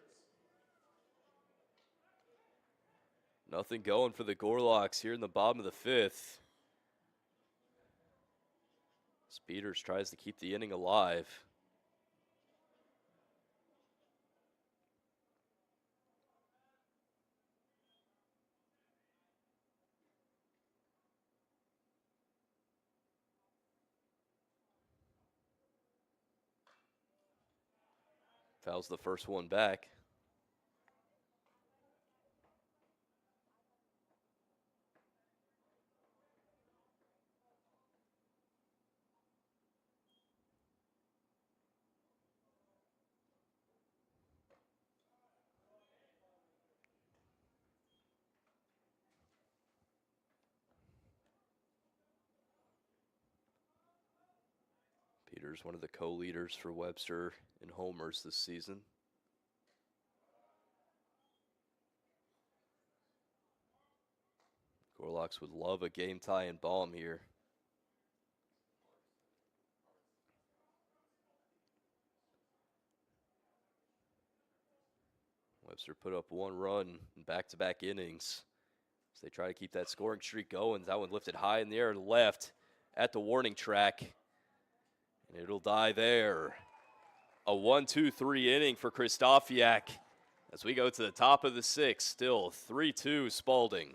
Nothing going for the Gorlocks here in the bottom of the 5th. Peters tries to keep the inning alive. Fouls the first one back. Peters, one of the co-leaders for Webster in homers this season. Gorlocks would love a game tie and bomb here. Webster put up 1 run in back-to-back innings as they try to keep that scoring streak going. That one lifted high in the air left at the warning track, and it'll die there. A 1-2-3 inning for Krzysztofiak as we go to the top of the 6th. Still 3-2 Spalding.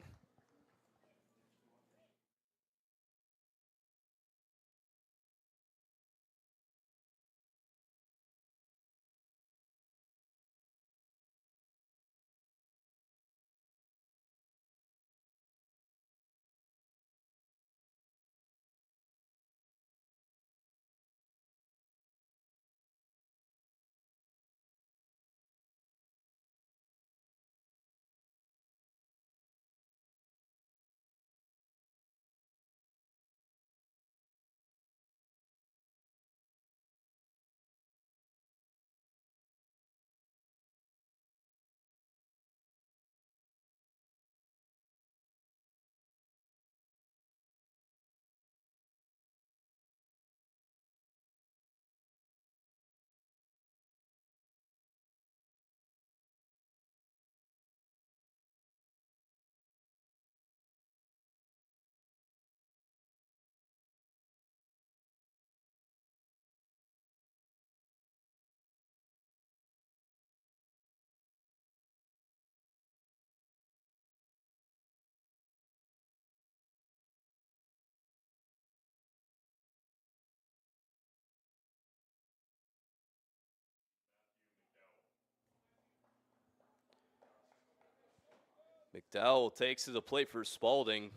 McDowell takes to the plate for Spalding,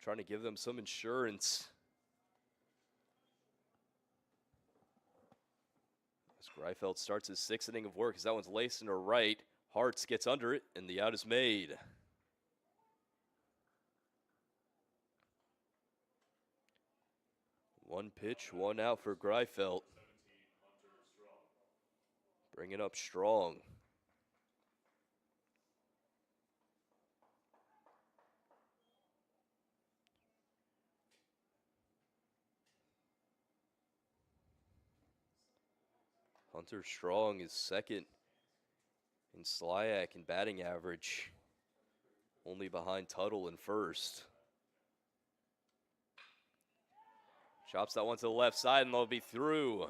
trying to give them some insurance. As Greifeld starts his 6th inning of work, as that one's laced into right. Hartz gets under it, and the out is made. One pitch, one out for Greifeld. Bringing up strong. Hunter Strong is second in Slyak in batting average, only behind Tuttle in first. Chops that one to the left side, and they'll be through.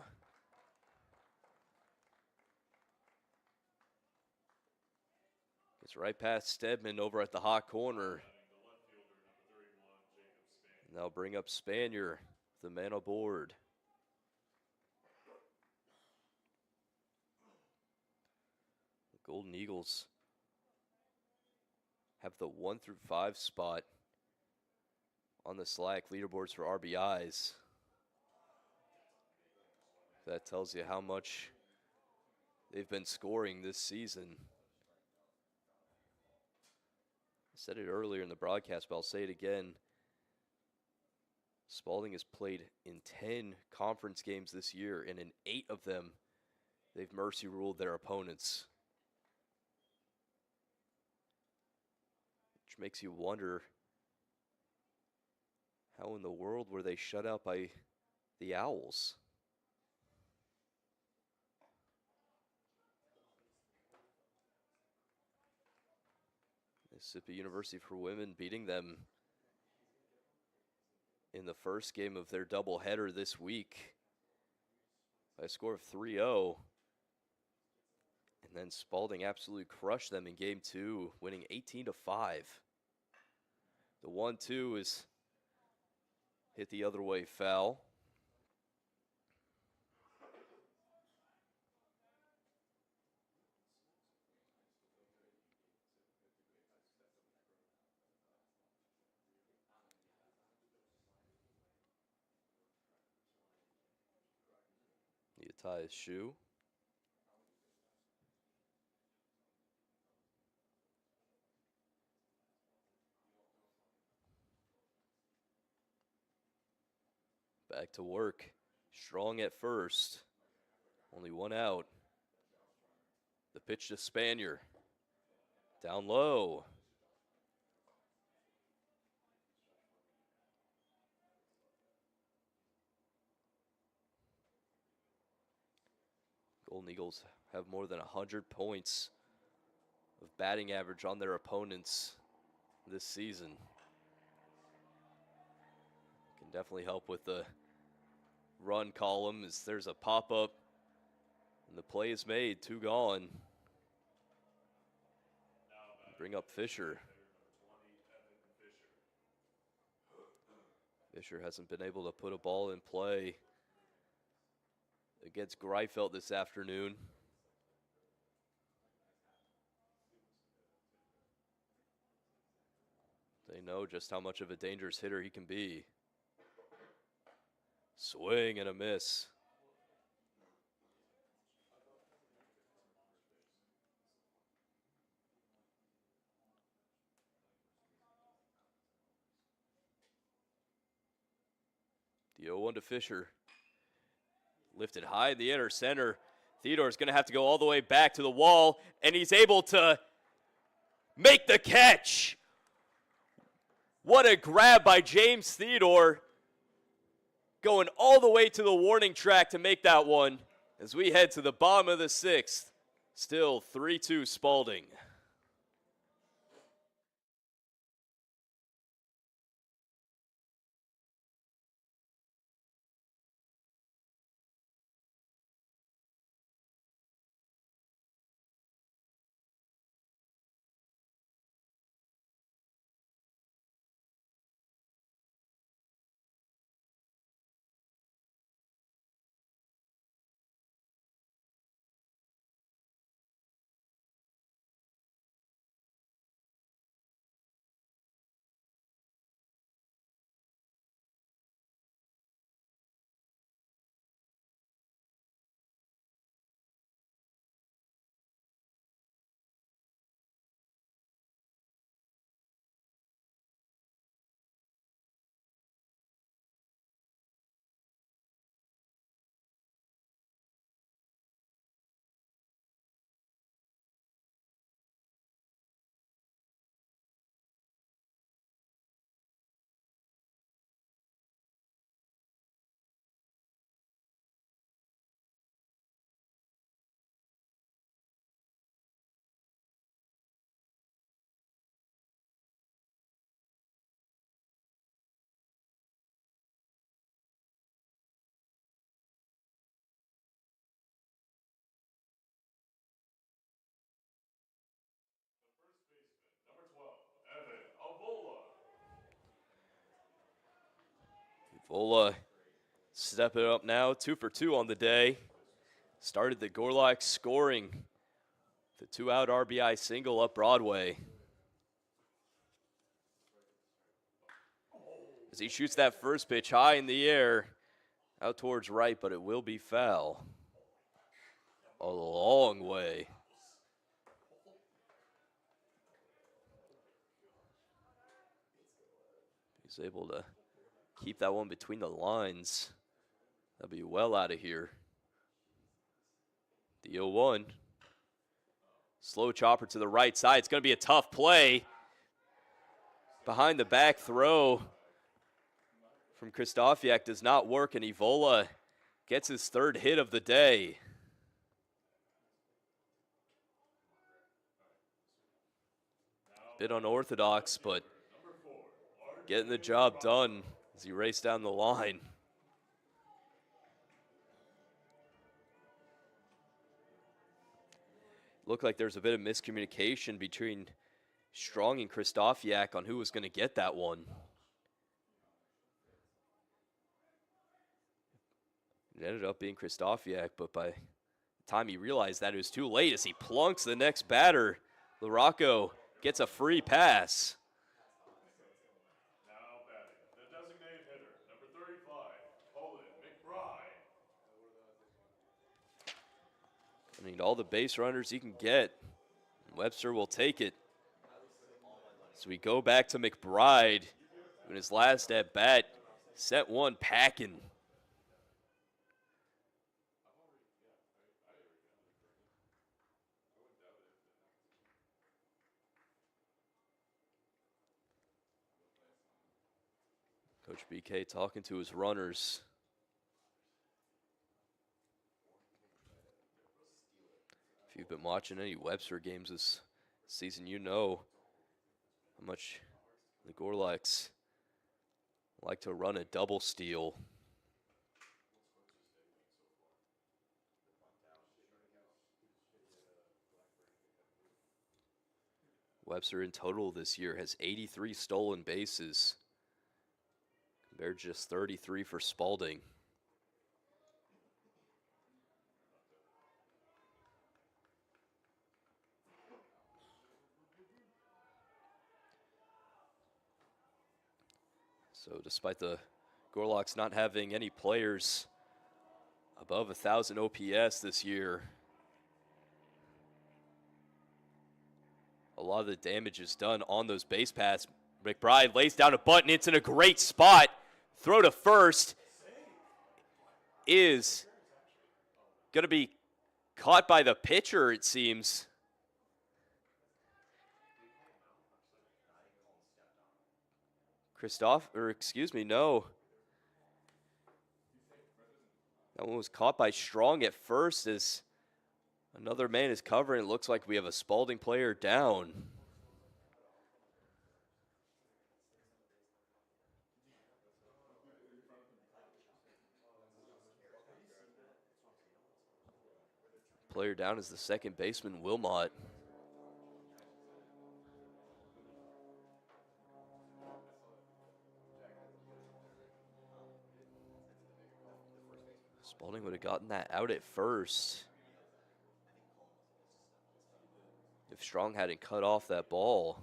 It's right past Stedman over at the hot corner. And they'll bring up Spanier, the man aboard. The Golden Eagles have the 1 through 5 spot on the Slack leaderboards for RBIs. That tells you how much they've been scoring this season. I said it earlier in the broadcast, but I'll say it again. Spalding has played in 10 conference games this year, and in 8 of them, they've mercy ruled their opponents. Which makes you wonder, how in the world were they shut out by the Owls? Mississippi University for women beating them in the first game of their doubleheader this week by a score of 3-0. And then Spalding absolutely crushed them in game 2, winning 18-5. The 1-2 is hit the other way foul. Need to tie his shoe. Back to work. Strong at first. Only one out. The pitch to Spanier. Down low. Golden Eagles have more than 100 points of batting average on their opponents this season. Can definitely help with the run column as there's a pop-up and the play is made. 2 gone. Bring up Fisher. Fisher hasn't been able to put a ball in play against Greifeld this afternoon. They know just how much of a dangerous hitter he can be. Swing and a miss. The 0-1 to Fisher. Lifted high in the inner center. Theodore's going to have to go all the way back to the wall, and he's able to make the catch. What a grab by James Theodore. Going all the way to the warning track to make that one as we head to the bottom of the 6th. Still 3-2 Spalding. Vola stepping up now, 2 for 2 on the day. Started the Gorlocks scoring the 2-out RBI single up Broadway. As he shoots that first pitch high in the air, out towards right, but it will be foul. A long way. He's able to keep that one between the lines. That'll be well out of here. The 0-1. Slow chopper to the right side. It's going to be a tough play. Behind the back throw from Krzysztofiak does not work, and Evola gets his third hit of the day. Bit unorthodox, but getting the job done as he raced down the line. Looked like there's a bit of miscommunication between Strong and Krzysztofiak on who was going to get that one. It ended up being Krzysztofiak, but by the time he realized that, it was too late as he plunks the next batter. LaRocco gets a free pass. Now batting, the designated hitter, number 35, McBride. I need all the base runners he can get. Webster will take it. So we go back to McBride in his last at bat. Set one packing. Coach BK talking to his runners. If you've been watching any Webster games this season, you know how much the Gorlocks like to run a double steal. Webster in total this year has 83 stolen bases, compared to just 33 for Spalding. So despite the Gorlocks not having any players above 1,000 OPS this year, a lot of the damage is done on those base paths. McBride lays down a bunt, and it's in a great spot. Throw to first is going to be caught by the pitcher, it seems. No. That one was caught by Strong at first as another man is covering. It looks like we have a Spalding player down. Player down is the second baseman, Wilmot. Spalding would have gotten that out at first if Strong hadn't cut off that ball.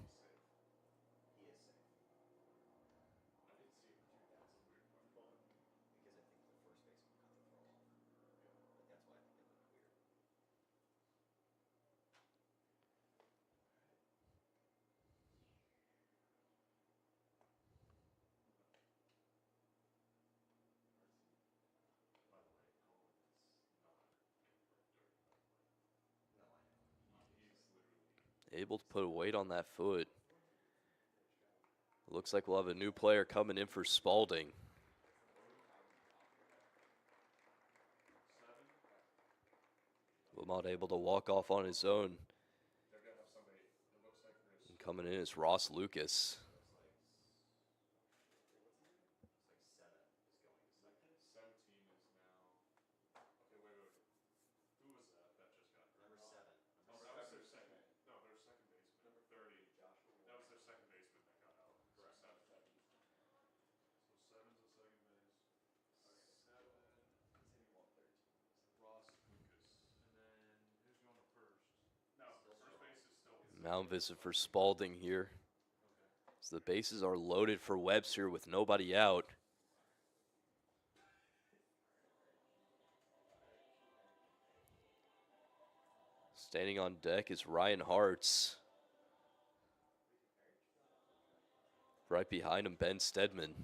Able to put a weight on that foot. Looks like we'll have a new player coming in for Spalding. Wilmot able to walk off on his own. And coming in is Ross Lucas. Mound visit for Spalding here. So the bases are loaded for Webster with nobody out. Standing on deck is Ryan Hartz. Right behind him, Ben Stedman.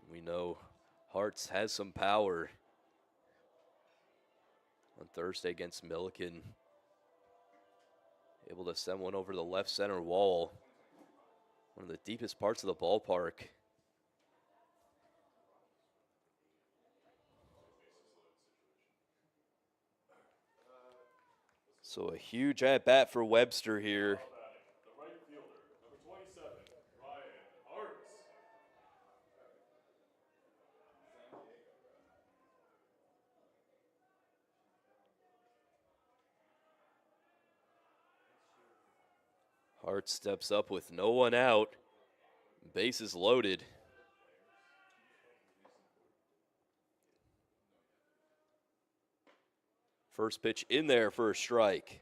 We know Hartz has some power. On Thursday against Milliken, able to send one over the left center wall. One of the deepest parts of the ballpark. So a huge at-bat for Webster here. The right fielder, number 27, Ryan Hartz. Hart steps up with no one out. Bases loaded. First pitch in there for a strike.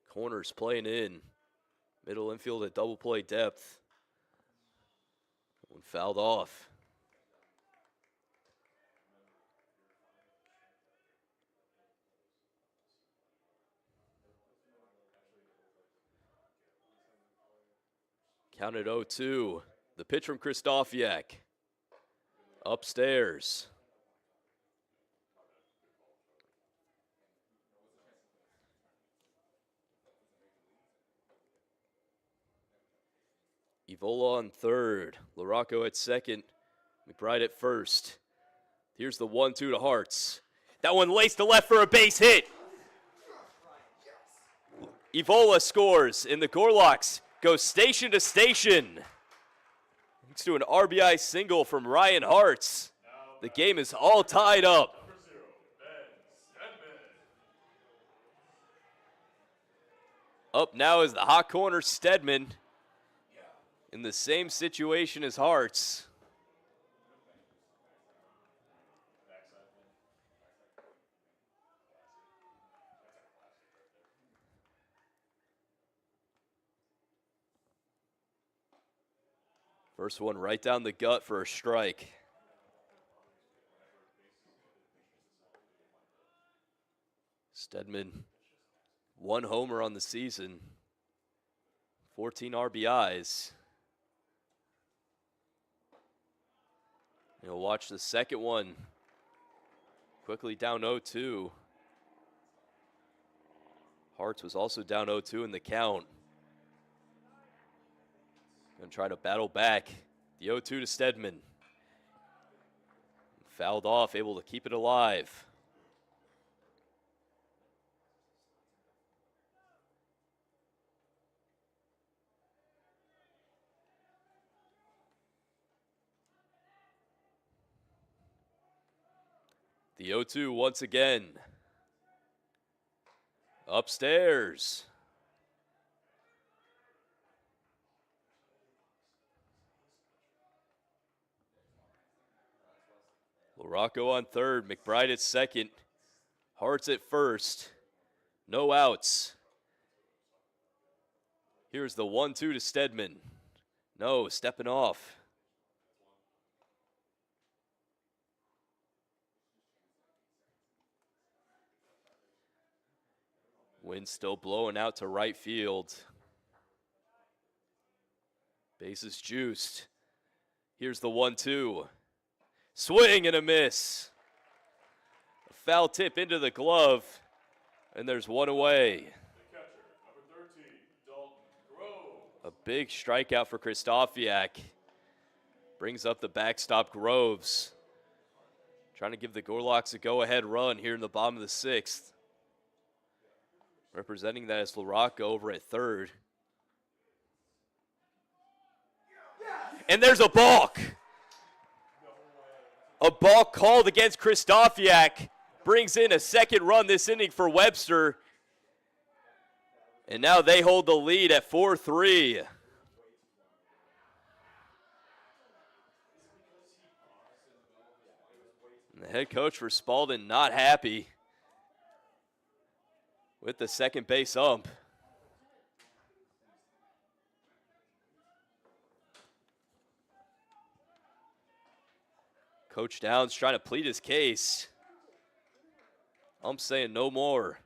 Corners playing in. Middle infield at double play depth. One fouled off. Counted 0-2. The pitch from Krzysztofiak. Upstairs. Evola on third. LaRocco at second. McBride at first. Here's the 1-2 to Hartz. That one laced to left for a base hit. Evola scores, and the Gorlocks go station to station. Thanks to an RBI single from Ryan Hartz. The game is all tied up. Number 0, Ben Stedman. Up now is the hot corner Stedman. In the same situation as Hartz. First one right down the gut for a strike. Stedman, 1 homer on the season, 14 RBIs. You'll watch the second one. Quickly down 0-2. Hartz was also down 0-2 in the count. Gonna try to battle back. The 0-2 to Stedman. Fouled off, able to keep it alive. The 0-2 once again. Upstairs. LaRocco on third, McBride at second, Hartz at first. No outs. Here's the 1-2 to Stedman. No, stepping off. Wind still blowing out to right field. Bases juiced. Here's the 1-2. Swing and a miss. A foul tip into the glove, and there's one away. The catcher, number 13, Dalton Groves. A big strikeout for Krzysztofiak. Brings up the backstop Groves. Trying to give the Gorlocks a go-ahead run here in the bottom of the 6th. Representing that is LaRocco over at third. And there's a balk. A balk called against Krzysztofiak. Brings in a second run this inning for Webster. And now they hold the lead at 4-3. And the head coach for Spalding not happy with the second base ump. Coach Downs trying to plead his case. I'm saying no more.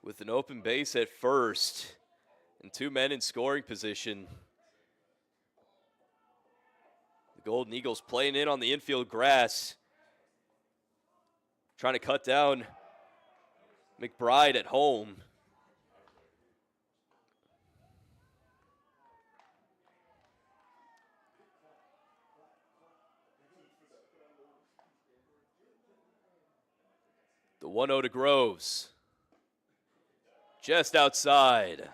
With an open base at first and 2 men in scoring position, the Golden Eagles playing in on the infield grass, trying to cut down McBride at home. The 1-0 to Groves. Just outside.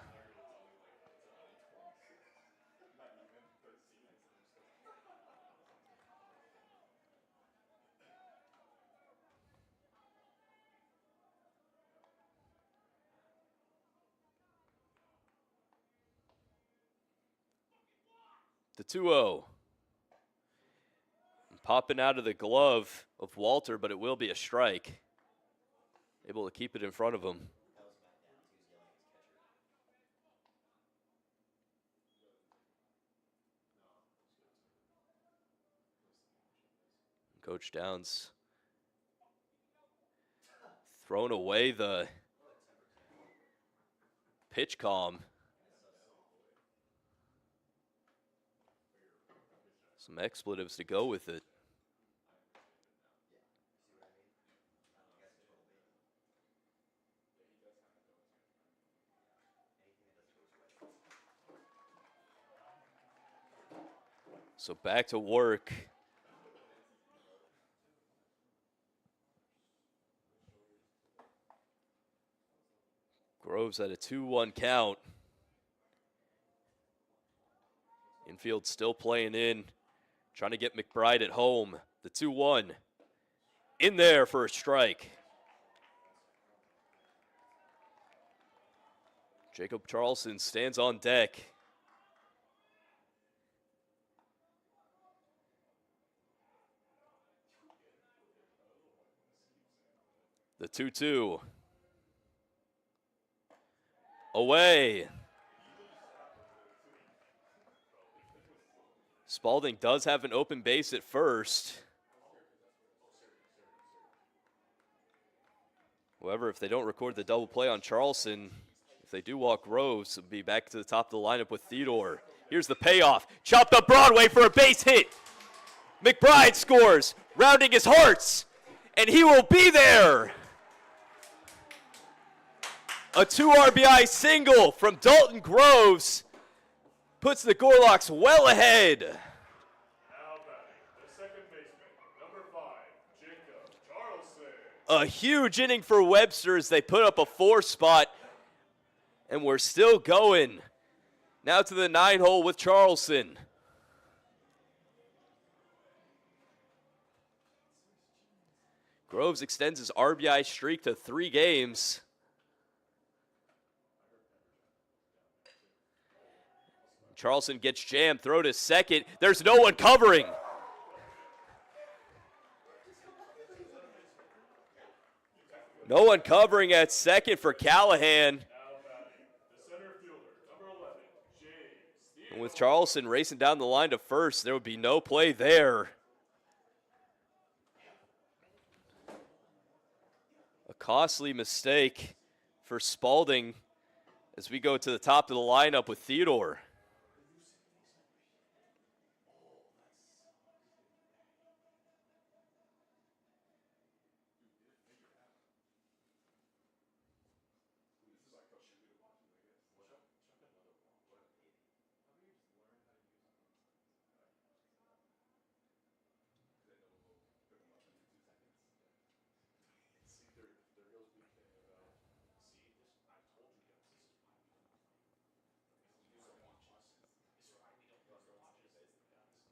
The 2-0. Popping out of the glove of Walter, but it will be a strike. Able to keep it in front of him. Coach Downs thrown away the pitch calm. Some expletives to go with it. So back to work. Groves at a 2-1 count. Infield still playing in, trying to get McBride at home. The 2-1 in there for a strike. Jacob Charleston stands on deck. The 2-2. Away. Spalding does have an open base at first. However, if they don't record the double play on Charleston, if they do walk Groves, it'll be back to the top of the lineup with Theodore. Here's the payoff. Chopped up Broadway for a base hit. McBride scores, rounding his hearts, and he will be there. A 2 RBI single from Dalton Groves puts the Gorlocks well ahead. Now batting, the second baseman, number 5, Jacob Charleston. A huge inning for Webster as they put up a 4 spot, and we're still going. Now to the 9 hole with Charleston. Groves extends his RBI streak to 3 games. Charleston gets jammed, throw to second. There's no one covering. No one covering at second for Callahan. And with Charleston racing down the line to first, there would be no play there. A costly mistake for Spalding as we go to the top of the lineup with Theodore.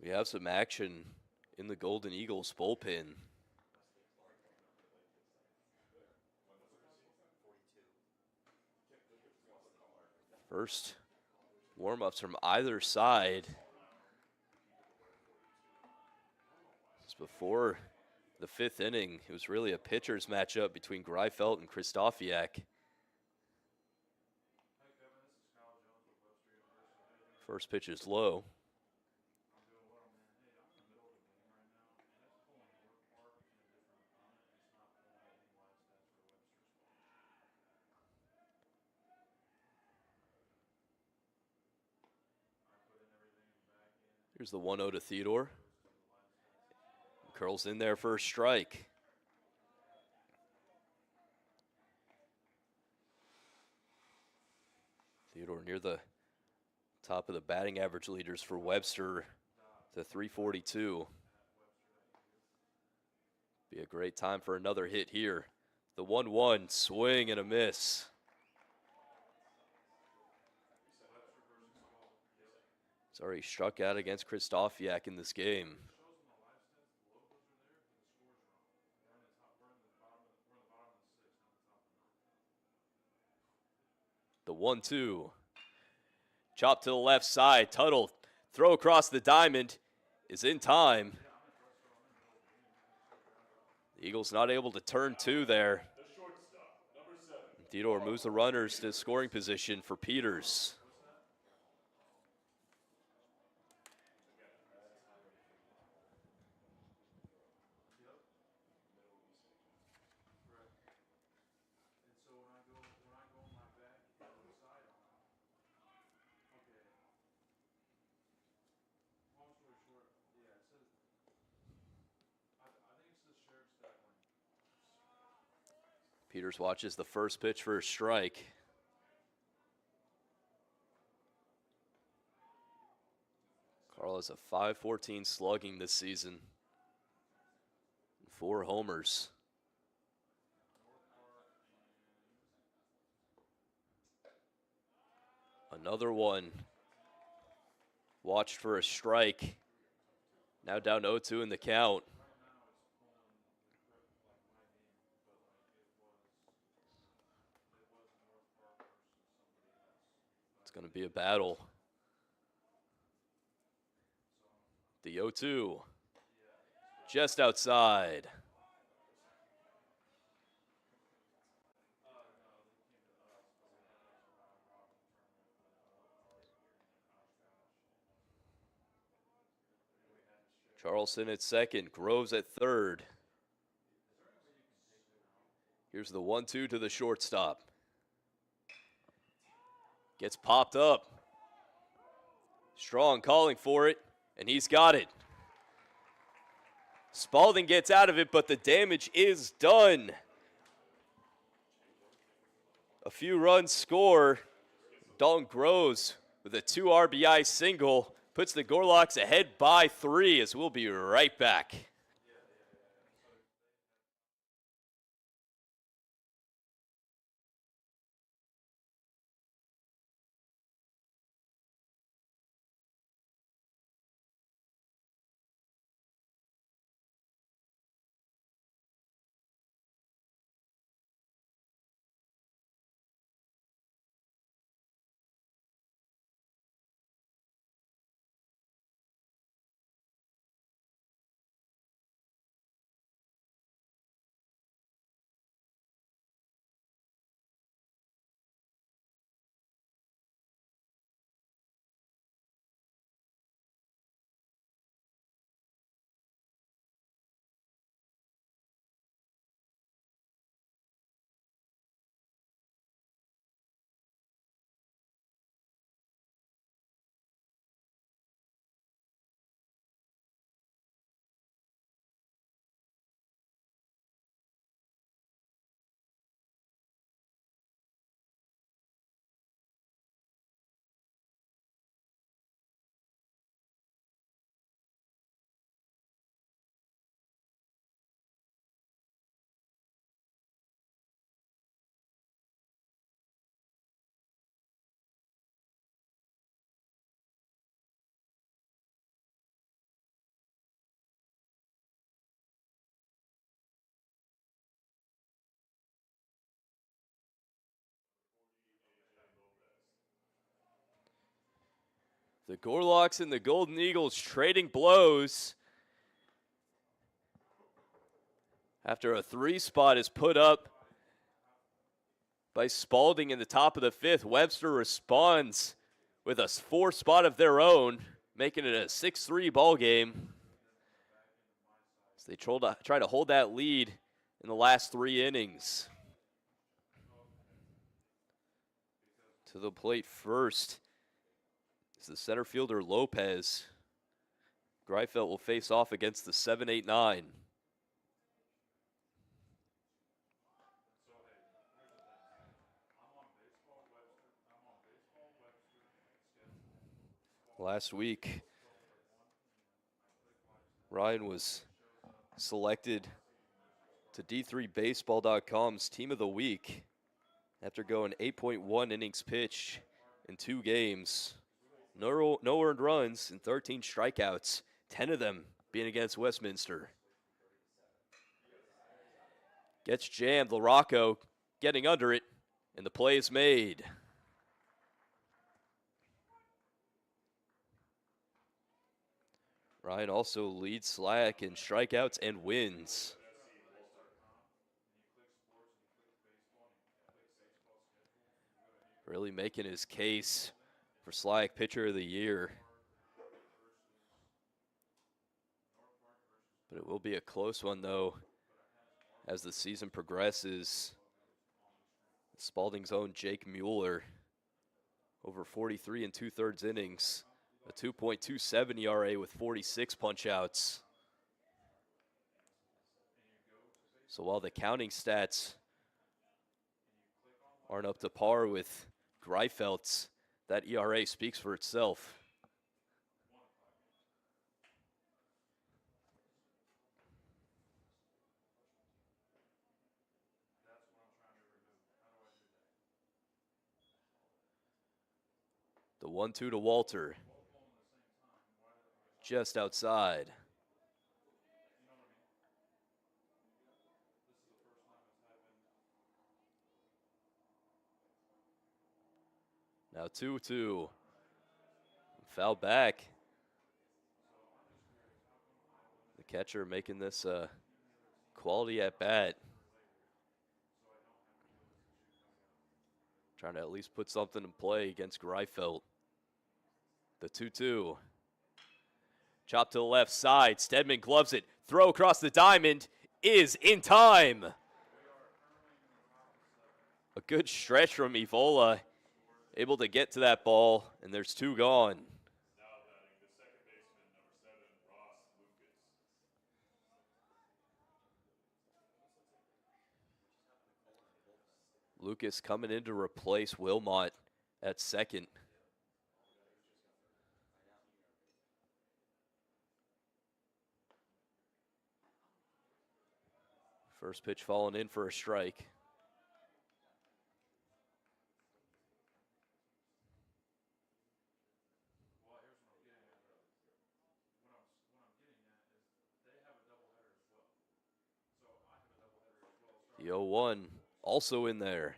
We have some action in the Golden Eagles bullpen. First warm-ups from either side. It's before the 5th inning. It was really a pitcher's matchup between Greifeld and Krzysztofiak. First pitch is low. Here's the 1-0 to Theodore. Curls in there for a strike. Theodore near the top of the batting average leaders for Webster to 342. Be a great time for another hit here. The 1-1 swing and a miss. He's already struck out against Krzysztofiak in this game. The 1-2. Chop to the left side. Tuttle throw across the diamond is in time. The Eagles not able to turn 2 there. Theodore moves the runners to scoring position for Peters. Peters watches the first pitch for a strike. Carl has a .514 slugging this season. 4 homers. Another one. Watched for a strike. Now down 0-2 in the count. It's going to be a battle. The 0-2. Just outside. Charleston at second, Groves at third. Here's the 1-2 to the shortstop. Gets popped up. Strong calling for it, and he's got it. Spalding gets out of it, but the damage is done. A few runs score. Dalton Groves with a 2 RBI single puts the Gorlocks ahead by 3 as we'll be right back. The Gorlocks and the Golden Eagles trading blows after a 3 spot is put up by Spalding in the top of the 5th. Webster responds with a 4 spot of their own, making it a 6-3 ball game. As they try to hold that lead in the last 3 innings. To the plate first is the center fielder Lopez. Greifeld will face off against the 7-8-9. Last week, Ryan was selected to D3Baseball.com's Team of the Week after going 8.1 innings pitched in 2 games. No earned runs and 13 strikeouts, 10 of them being against Westminster. Gets jammed, LaRocco getting under it, and the play is made. Ryan also leads Slack in strikeouts and wins. Really making his case for Slack Pitcher of the Year. But it will be a close one, though, as the season progresses. Spalding's own Jake Mueller, over 43 2/3 innings, a 2.27 ERA with 46 punch-outs. So while the counting stats aren't up to par with Greifeld's, that ERA speaks for itself. The 1-2 to Walter. Just outside. Now 2-2. Foul back. The catcher making this a quality at bat. Trying to at least put something in play against Greifeld. The 2-2. Chop to the left side. Stedman gloves it. Throw across the diamond is in time. A good stretch from Evola. Able to get to that ball, and there's 2 gone. Now batting the second baseman, number 7, Ross Lucas. Lucas coming in to replace Wilmot at second. First pitch falling in for a strike. The 0-1 also in there.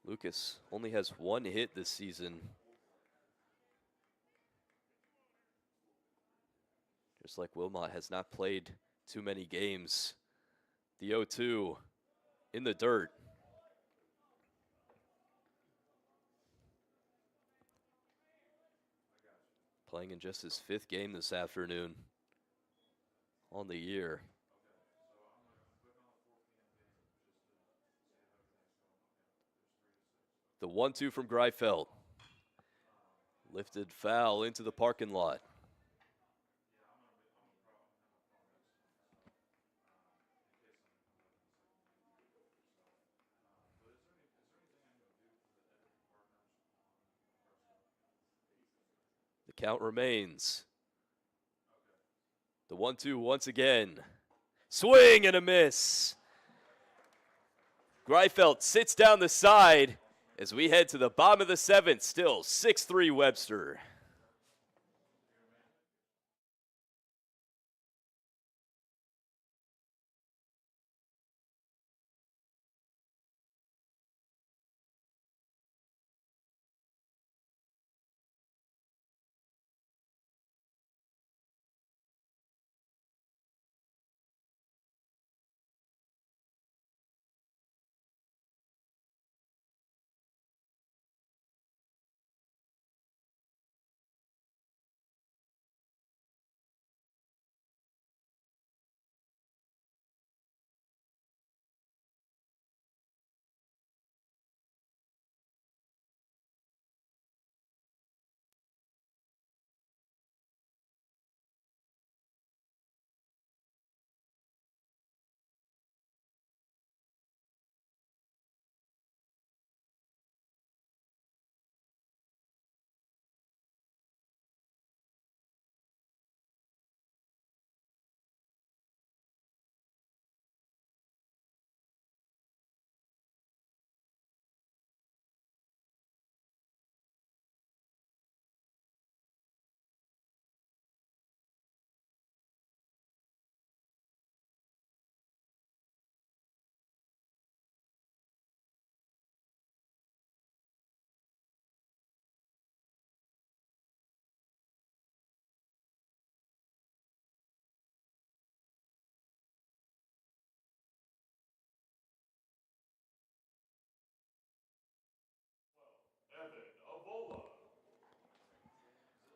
Lucas only has 1 hit this season. Just like Wilmot has not played too many games. The 0-2 in the dirt. Playing in just his 5th game this afternoon on the year. The 1-2 from Greifeld. Lifted foul into the parking lot. The count remains. The 1-2 once again. Swing and a miss. Greifeld sits down the side as we head to the bottom of the 7th. Still 6-3 Webster.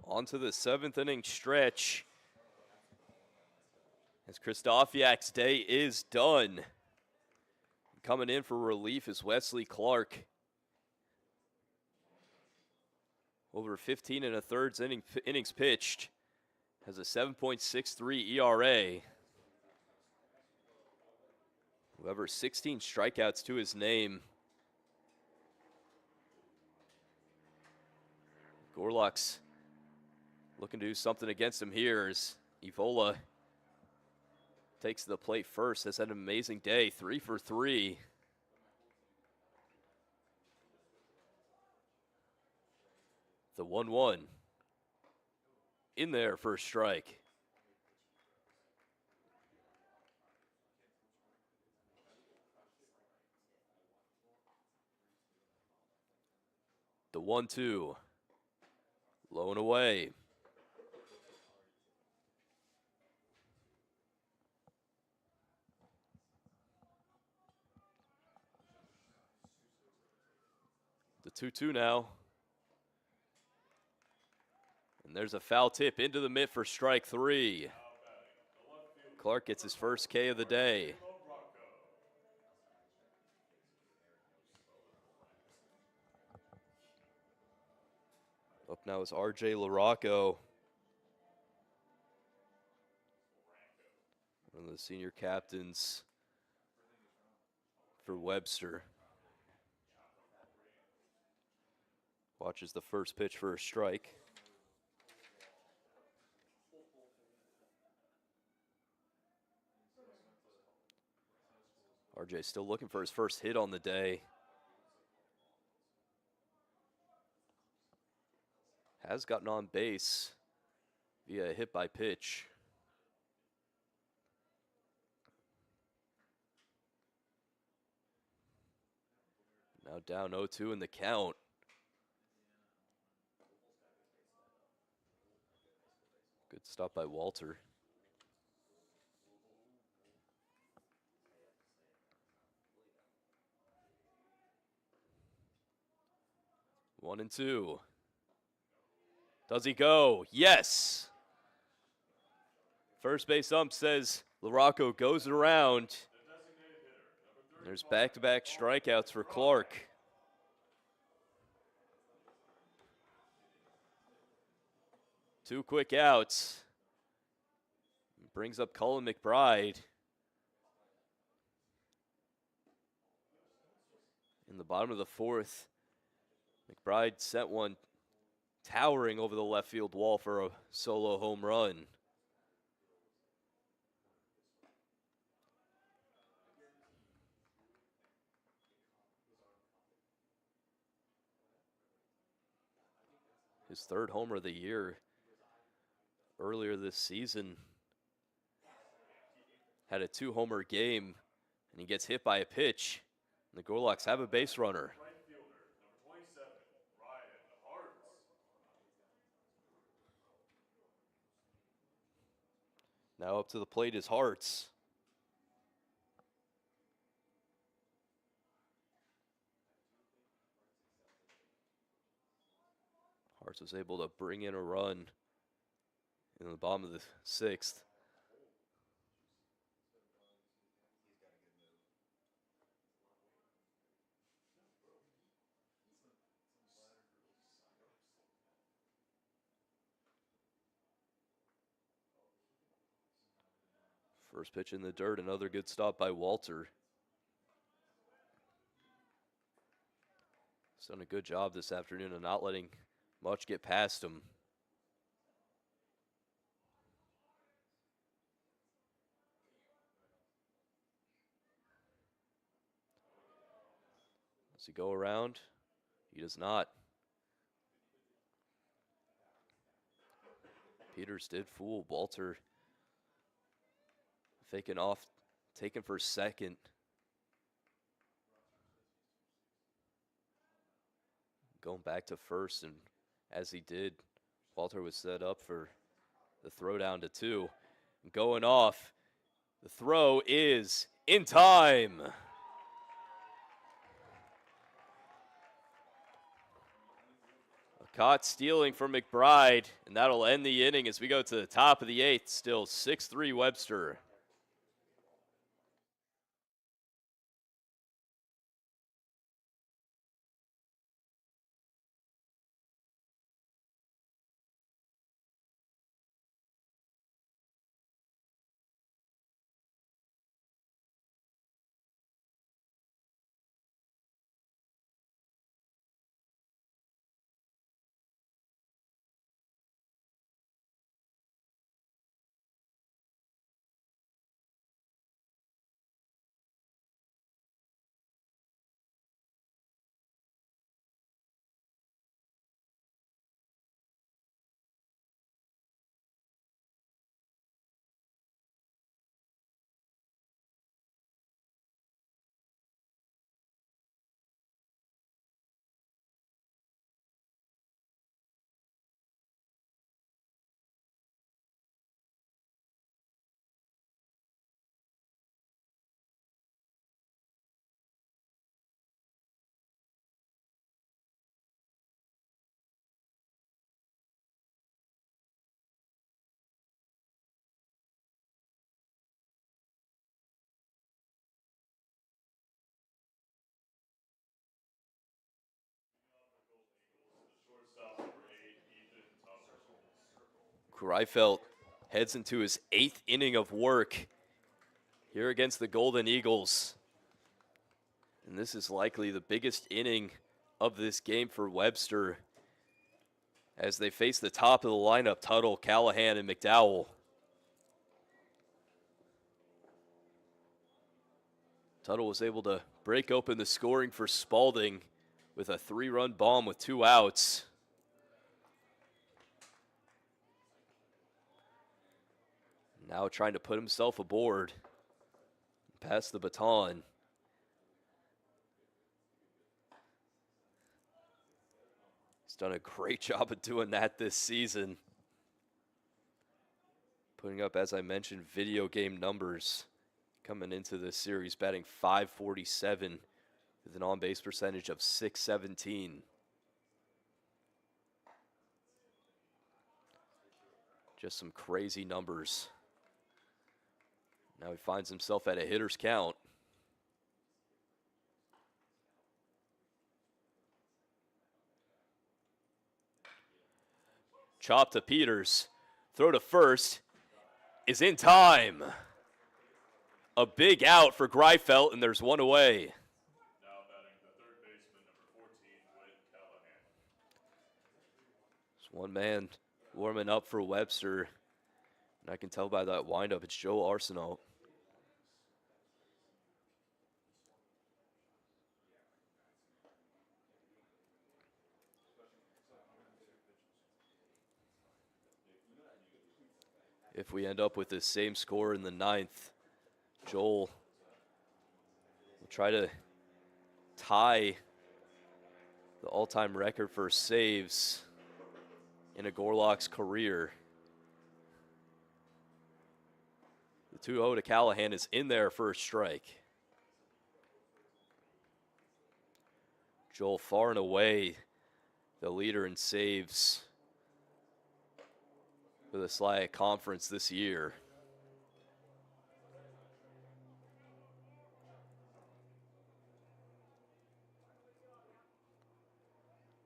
On to the 7th inning stretch. As Kristofiak's day is done. Coming in for relief is Wesley Clark. Over 15 and a third innings pitched. Has a 7.63 ERA. However, 16 strikeouts to his name. Gorlocks looking to do something against him here as Evola takes the plate first. Has had an amazing day, 3 for 3. The 1-1 in there for a strike. The 1-2, low and away. The 2-2 now. And there's a foul tip into the mitt for strike 3. Clark gets his first K of the day. Up now is RJ LaRocco, one of the senior captains for Webster. Watches the first pitch for a strike. RJ still looking for his first hit on the day. Has gotten on base via a hit by pitch. Now down 0-2 in the count. Good stop by Walter. One and two. Does he go? Yes. First base ump says LaRocco goes around. There's back-to-back strikeouts for Clark. Two quick outs. Brings up Cullen McBride. In the bottom of the 4th, McBride sent one towering over the left field wall for a solo home run. His 3rd homer of the year. Earlier this season, had a 2-homer game, and he gets hit by a pitch. And the Gorlocks have a base runner. Now up to the plate is Hartz. Hartz was able to bring in a run in the bottom of the 6th. First pitch in the dirt, another good stop by Walter. He's done a good job this afternoon of not letting much get past him. Does he go around? He does not. Peters did fool Walter. Faking off, taken for second. Going back to first, and as he did, Walter was set up for the throw down to 2. Going off, the throw is in time. A Caught stealing from McBride, and that'll end the inning as we go to the top of the 8th. Still 6-3 Webster. Greifeld heads into his 8th inning of work here against the Golden Eagles. And this is likely the biggest inning of this game for Webster as they face the top of the lineup, Tuttle, Callahan, and McDowell. Tuttle was able to break open the scoring for Spalding with a 3-run bomb with 2 outs. Now trying to put himself aboard, pass the baton. He's done a great job of doing that this season. Putting up, as I mentioned, video game numbers coming into this series, batting .547 with an on-base percentage of .617. Just some crazy numbers. Now he finds himself at a hitter's count. Chop to Peters. Throw to first is in time. A big out for Greifeld, and there's one away. Now batting the third baseman, number 14, Whit Callahan. There's one man warming up for Webster, and I can tell by that windup it's Joe Arsenault. If we end up with the same score in the 9th, Joel will try to tie the all-time record for saves in a Gorlocks career. The 2-0 to Callahan is in there for a strike. Joel far and away the leader in saves for the SLIAC Conference this year.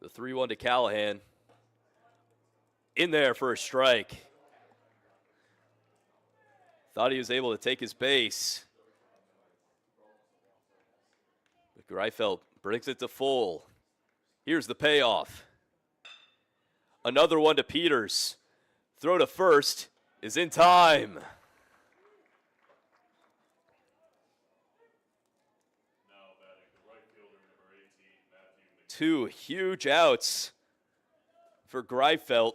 The 3-1 to Callahan. In there for a strike. Thought he was able to take his base. But Greifeld brings it to full. Here's the payoff. Another one to Peters. Throw to first is in time. Now batting the right fielder, number 18, Matthew McBride. 2 huge outs for Greifeld.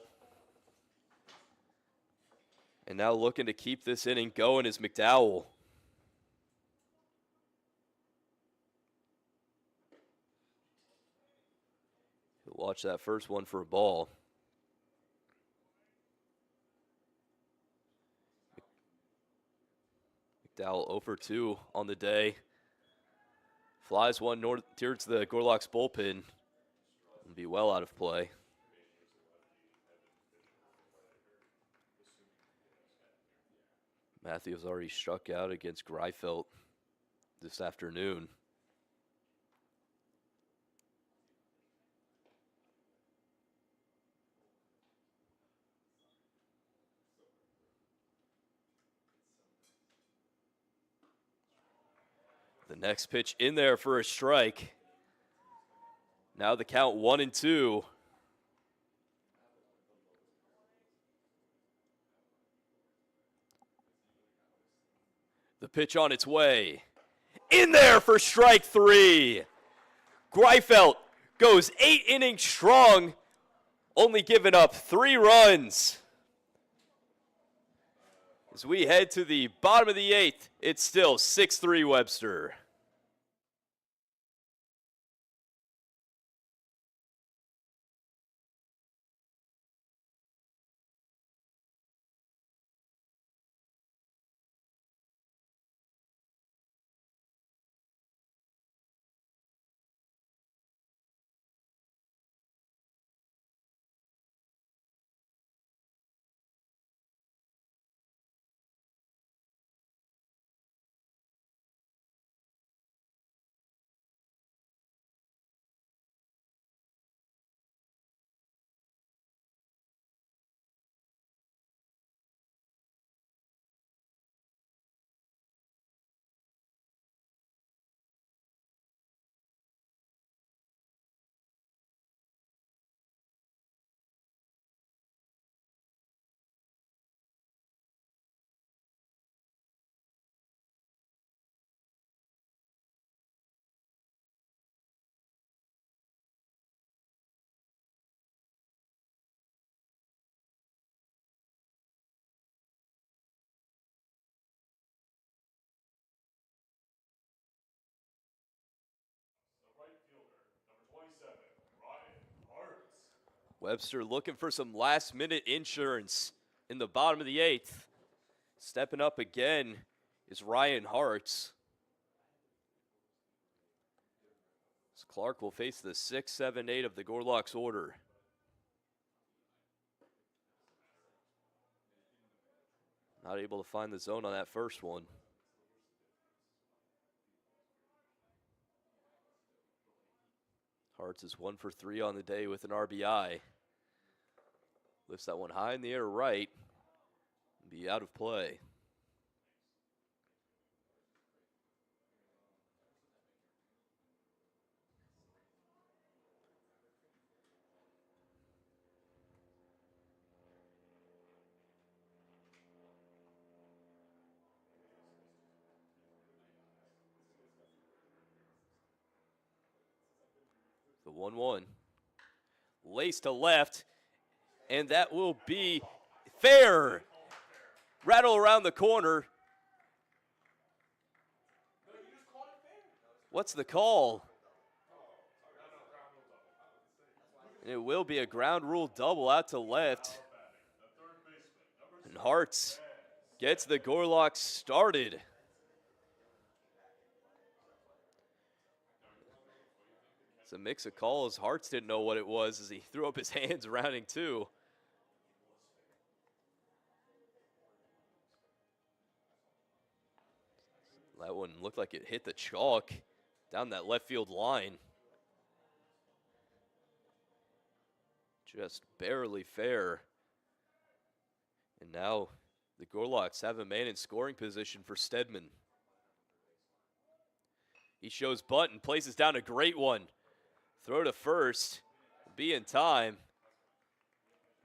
And now looking to keep this inning going is McDowell. He'll watch that first one for a ball. McDowell 0 for 2 on the day. Flies one north towards the Gorlocks bullpen. And be well out of play. Matthews already struck out against Greifeld this afternoon. The next pitch in there for a strike. Now the count 1-2. The pitch on its way. In there for strike 3. Greifeld goes 8 innings strong, only giving up 3 runs. As we head to the bottom of the 8th, it's still 6-3 Webster. Webster looking for some last-minute insurance in the bottom of the 8th. Stepping up again is Ryan Hartz. So Clark will face the 6, 7, 8 of the Gorlocks order. Not able to find the zone on that first one. Hartz is 1 for 3 on the day with an RBI. Lifts that one high in the air right. And be out of play. The 1-1. Lace to left. And that will be fair. Rattle around the corner. What's the call? It will be a ground rule double out to left. And Hartz gets the Gorlocks started. It's a mix of calls. Hartz didn't know what it was as he threw up his hands rounding 2. That one looked like it hit the chalk down that left field line. Just barely fair. And now the Gorlocks have a man in scoring position for Stedman. He shows bunt and places down a great one. Throw to first, be in time.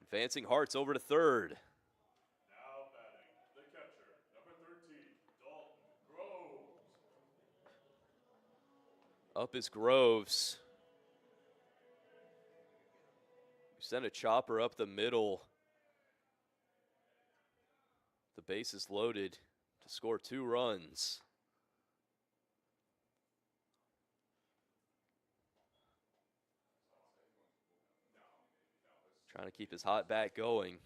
Advancing Hartz over to third. Now batting, the catcher, number 13, Dalton Groves. Up is Groves. Send a chopper up the middle. The base is loaded to score 2 runs. Trying to keep his hot bat going.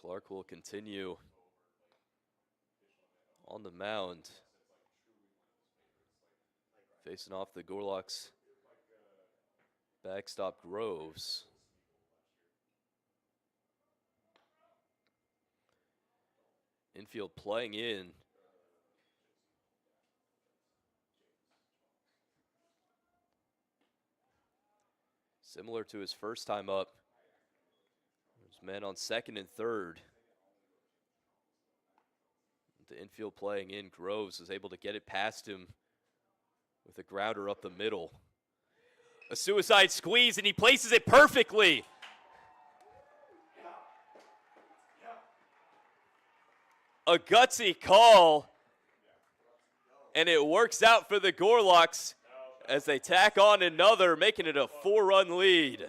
Clark will continue on the mound, facing off the Gorlocks backstop Groves. Infield playing in. Similar to his first time up. There's men on second and third. The infield playing in, Groves is able to get it past him with a grounder up the middle. A suicide squeeze, and he places it perfectly. A gutsy call, and it works out for the Gorlocks as they tack on another, making it a 4-run lead.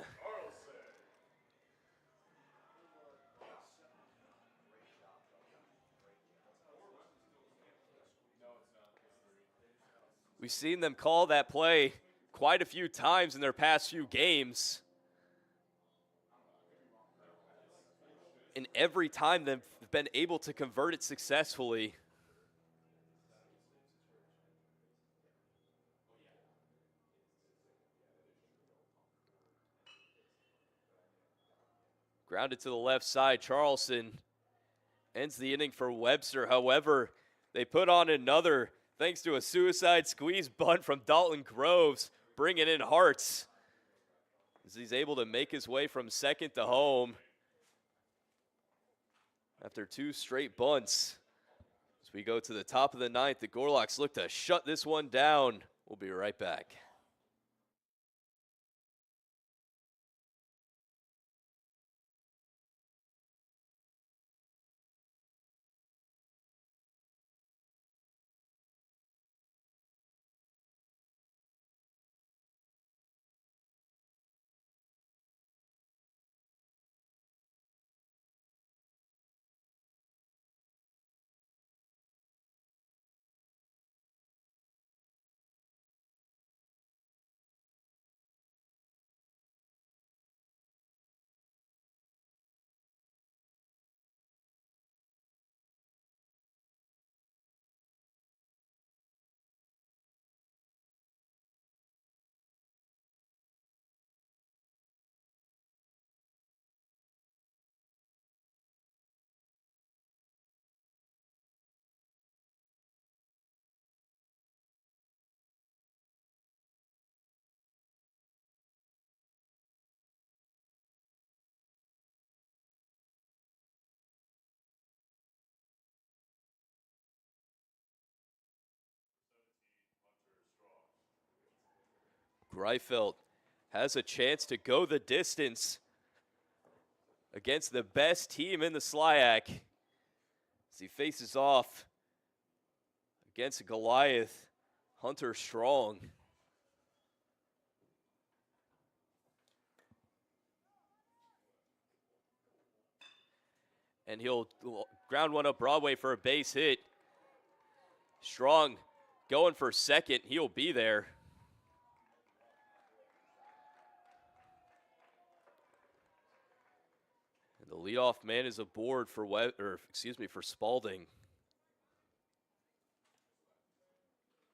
We've seen them call that play quite a few times in their past few games. And every time they've been able to convert it successfully. Grounded to the left side, Charleston ends the inning for Webster. However, they put on another thanks to a suicide squeeze bunt from Dalton Groves, bringing in Hartz as he's able to make his way from second to home after 2 straight bunts. As we go to the top of the ninth, the Gorlocks look to shut this one down. We'll be right back. Greifeld has a chance to go the distance against the best team in the SLIAC as he faces off against Goliath, Hunter Strong. And he'll ground one up Broadway for a base hit. Strong going for second. He'll be there. The leadoff man is aboard for for Spalding.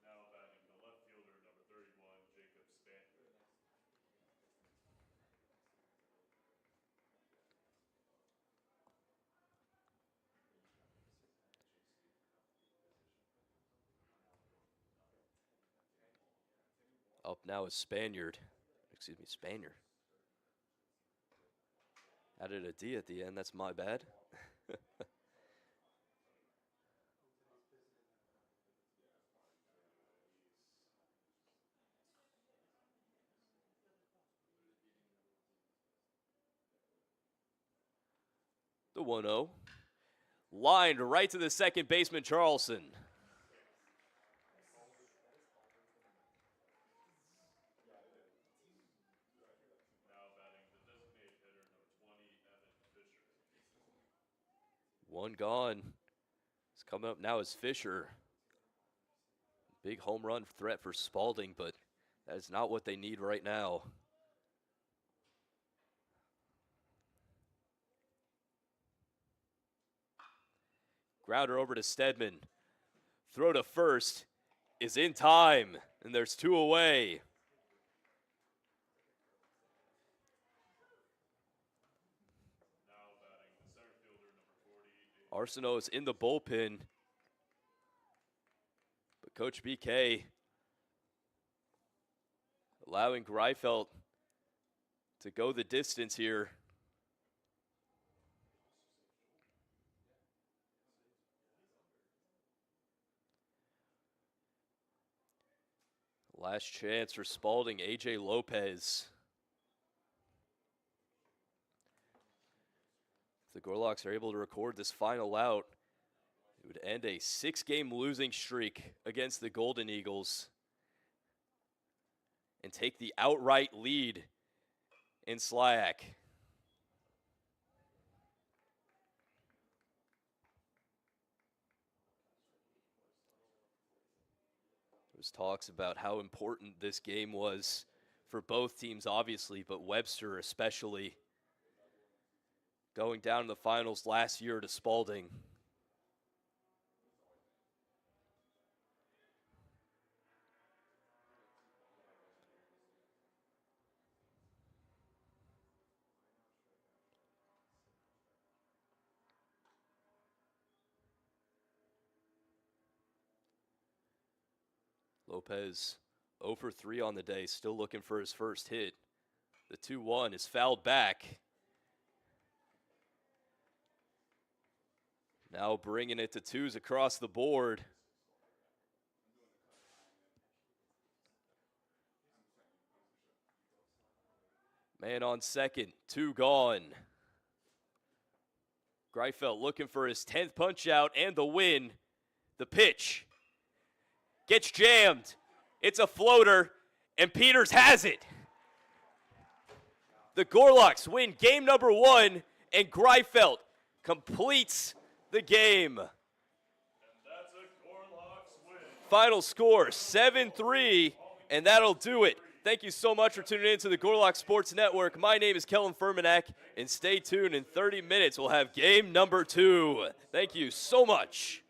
Now batting the left fielder, number 31, Jacob Spalding. Up now is Spaniard. Added a D at the end, that's my bad. The 1-0. Lined right to the second baseman, Charleston. Now batting the designated hitter, number 20, Evan Fisher. One gone. It's coming up now is Fisher. Big home run threat for Spalding, but that is not what they need right now. Grounder over to Stedman. Throw to first is in time, and there's 2 away. Arsenault is in the bullpen, but Coach BK allowing Greifeld to go the distance here. Last chance for Spalding, AJ Lopez. If the Gorlocks are able to record this final out, it would end a 6-game losing streak against the Golden Eagles and take the outright lead in SLIAC. There's talks about how important this game was for both teams, obviously, but Webster especially, going down in the finals last year to Spalding. Lopez 0 for 3 on the day, still looking for his first hit. The 2-1 is fouled back. Now bringing it to 2s across the board. Man on second, 2 gone. Greifeld looking for his 10th punch out and the win. The pitch gets jammed. It's a floater, and Peters has it. The Gorlocks win game number 1, and Greifeld completes the game. And that's a Gorlocks win. Final score, 7-3, and that'll do it. Thank you so much for tuning in to the Gorlocks Sports Network. My name is Kellen Furmanek, and stay tuned. In 30 minutes, we'll have game number 2. Thank you so much.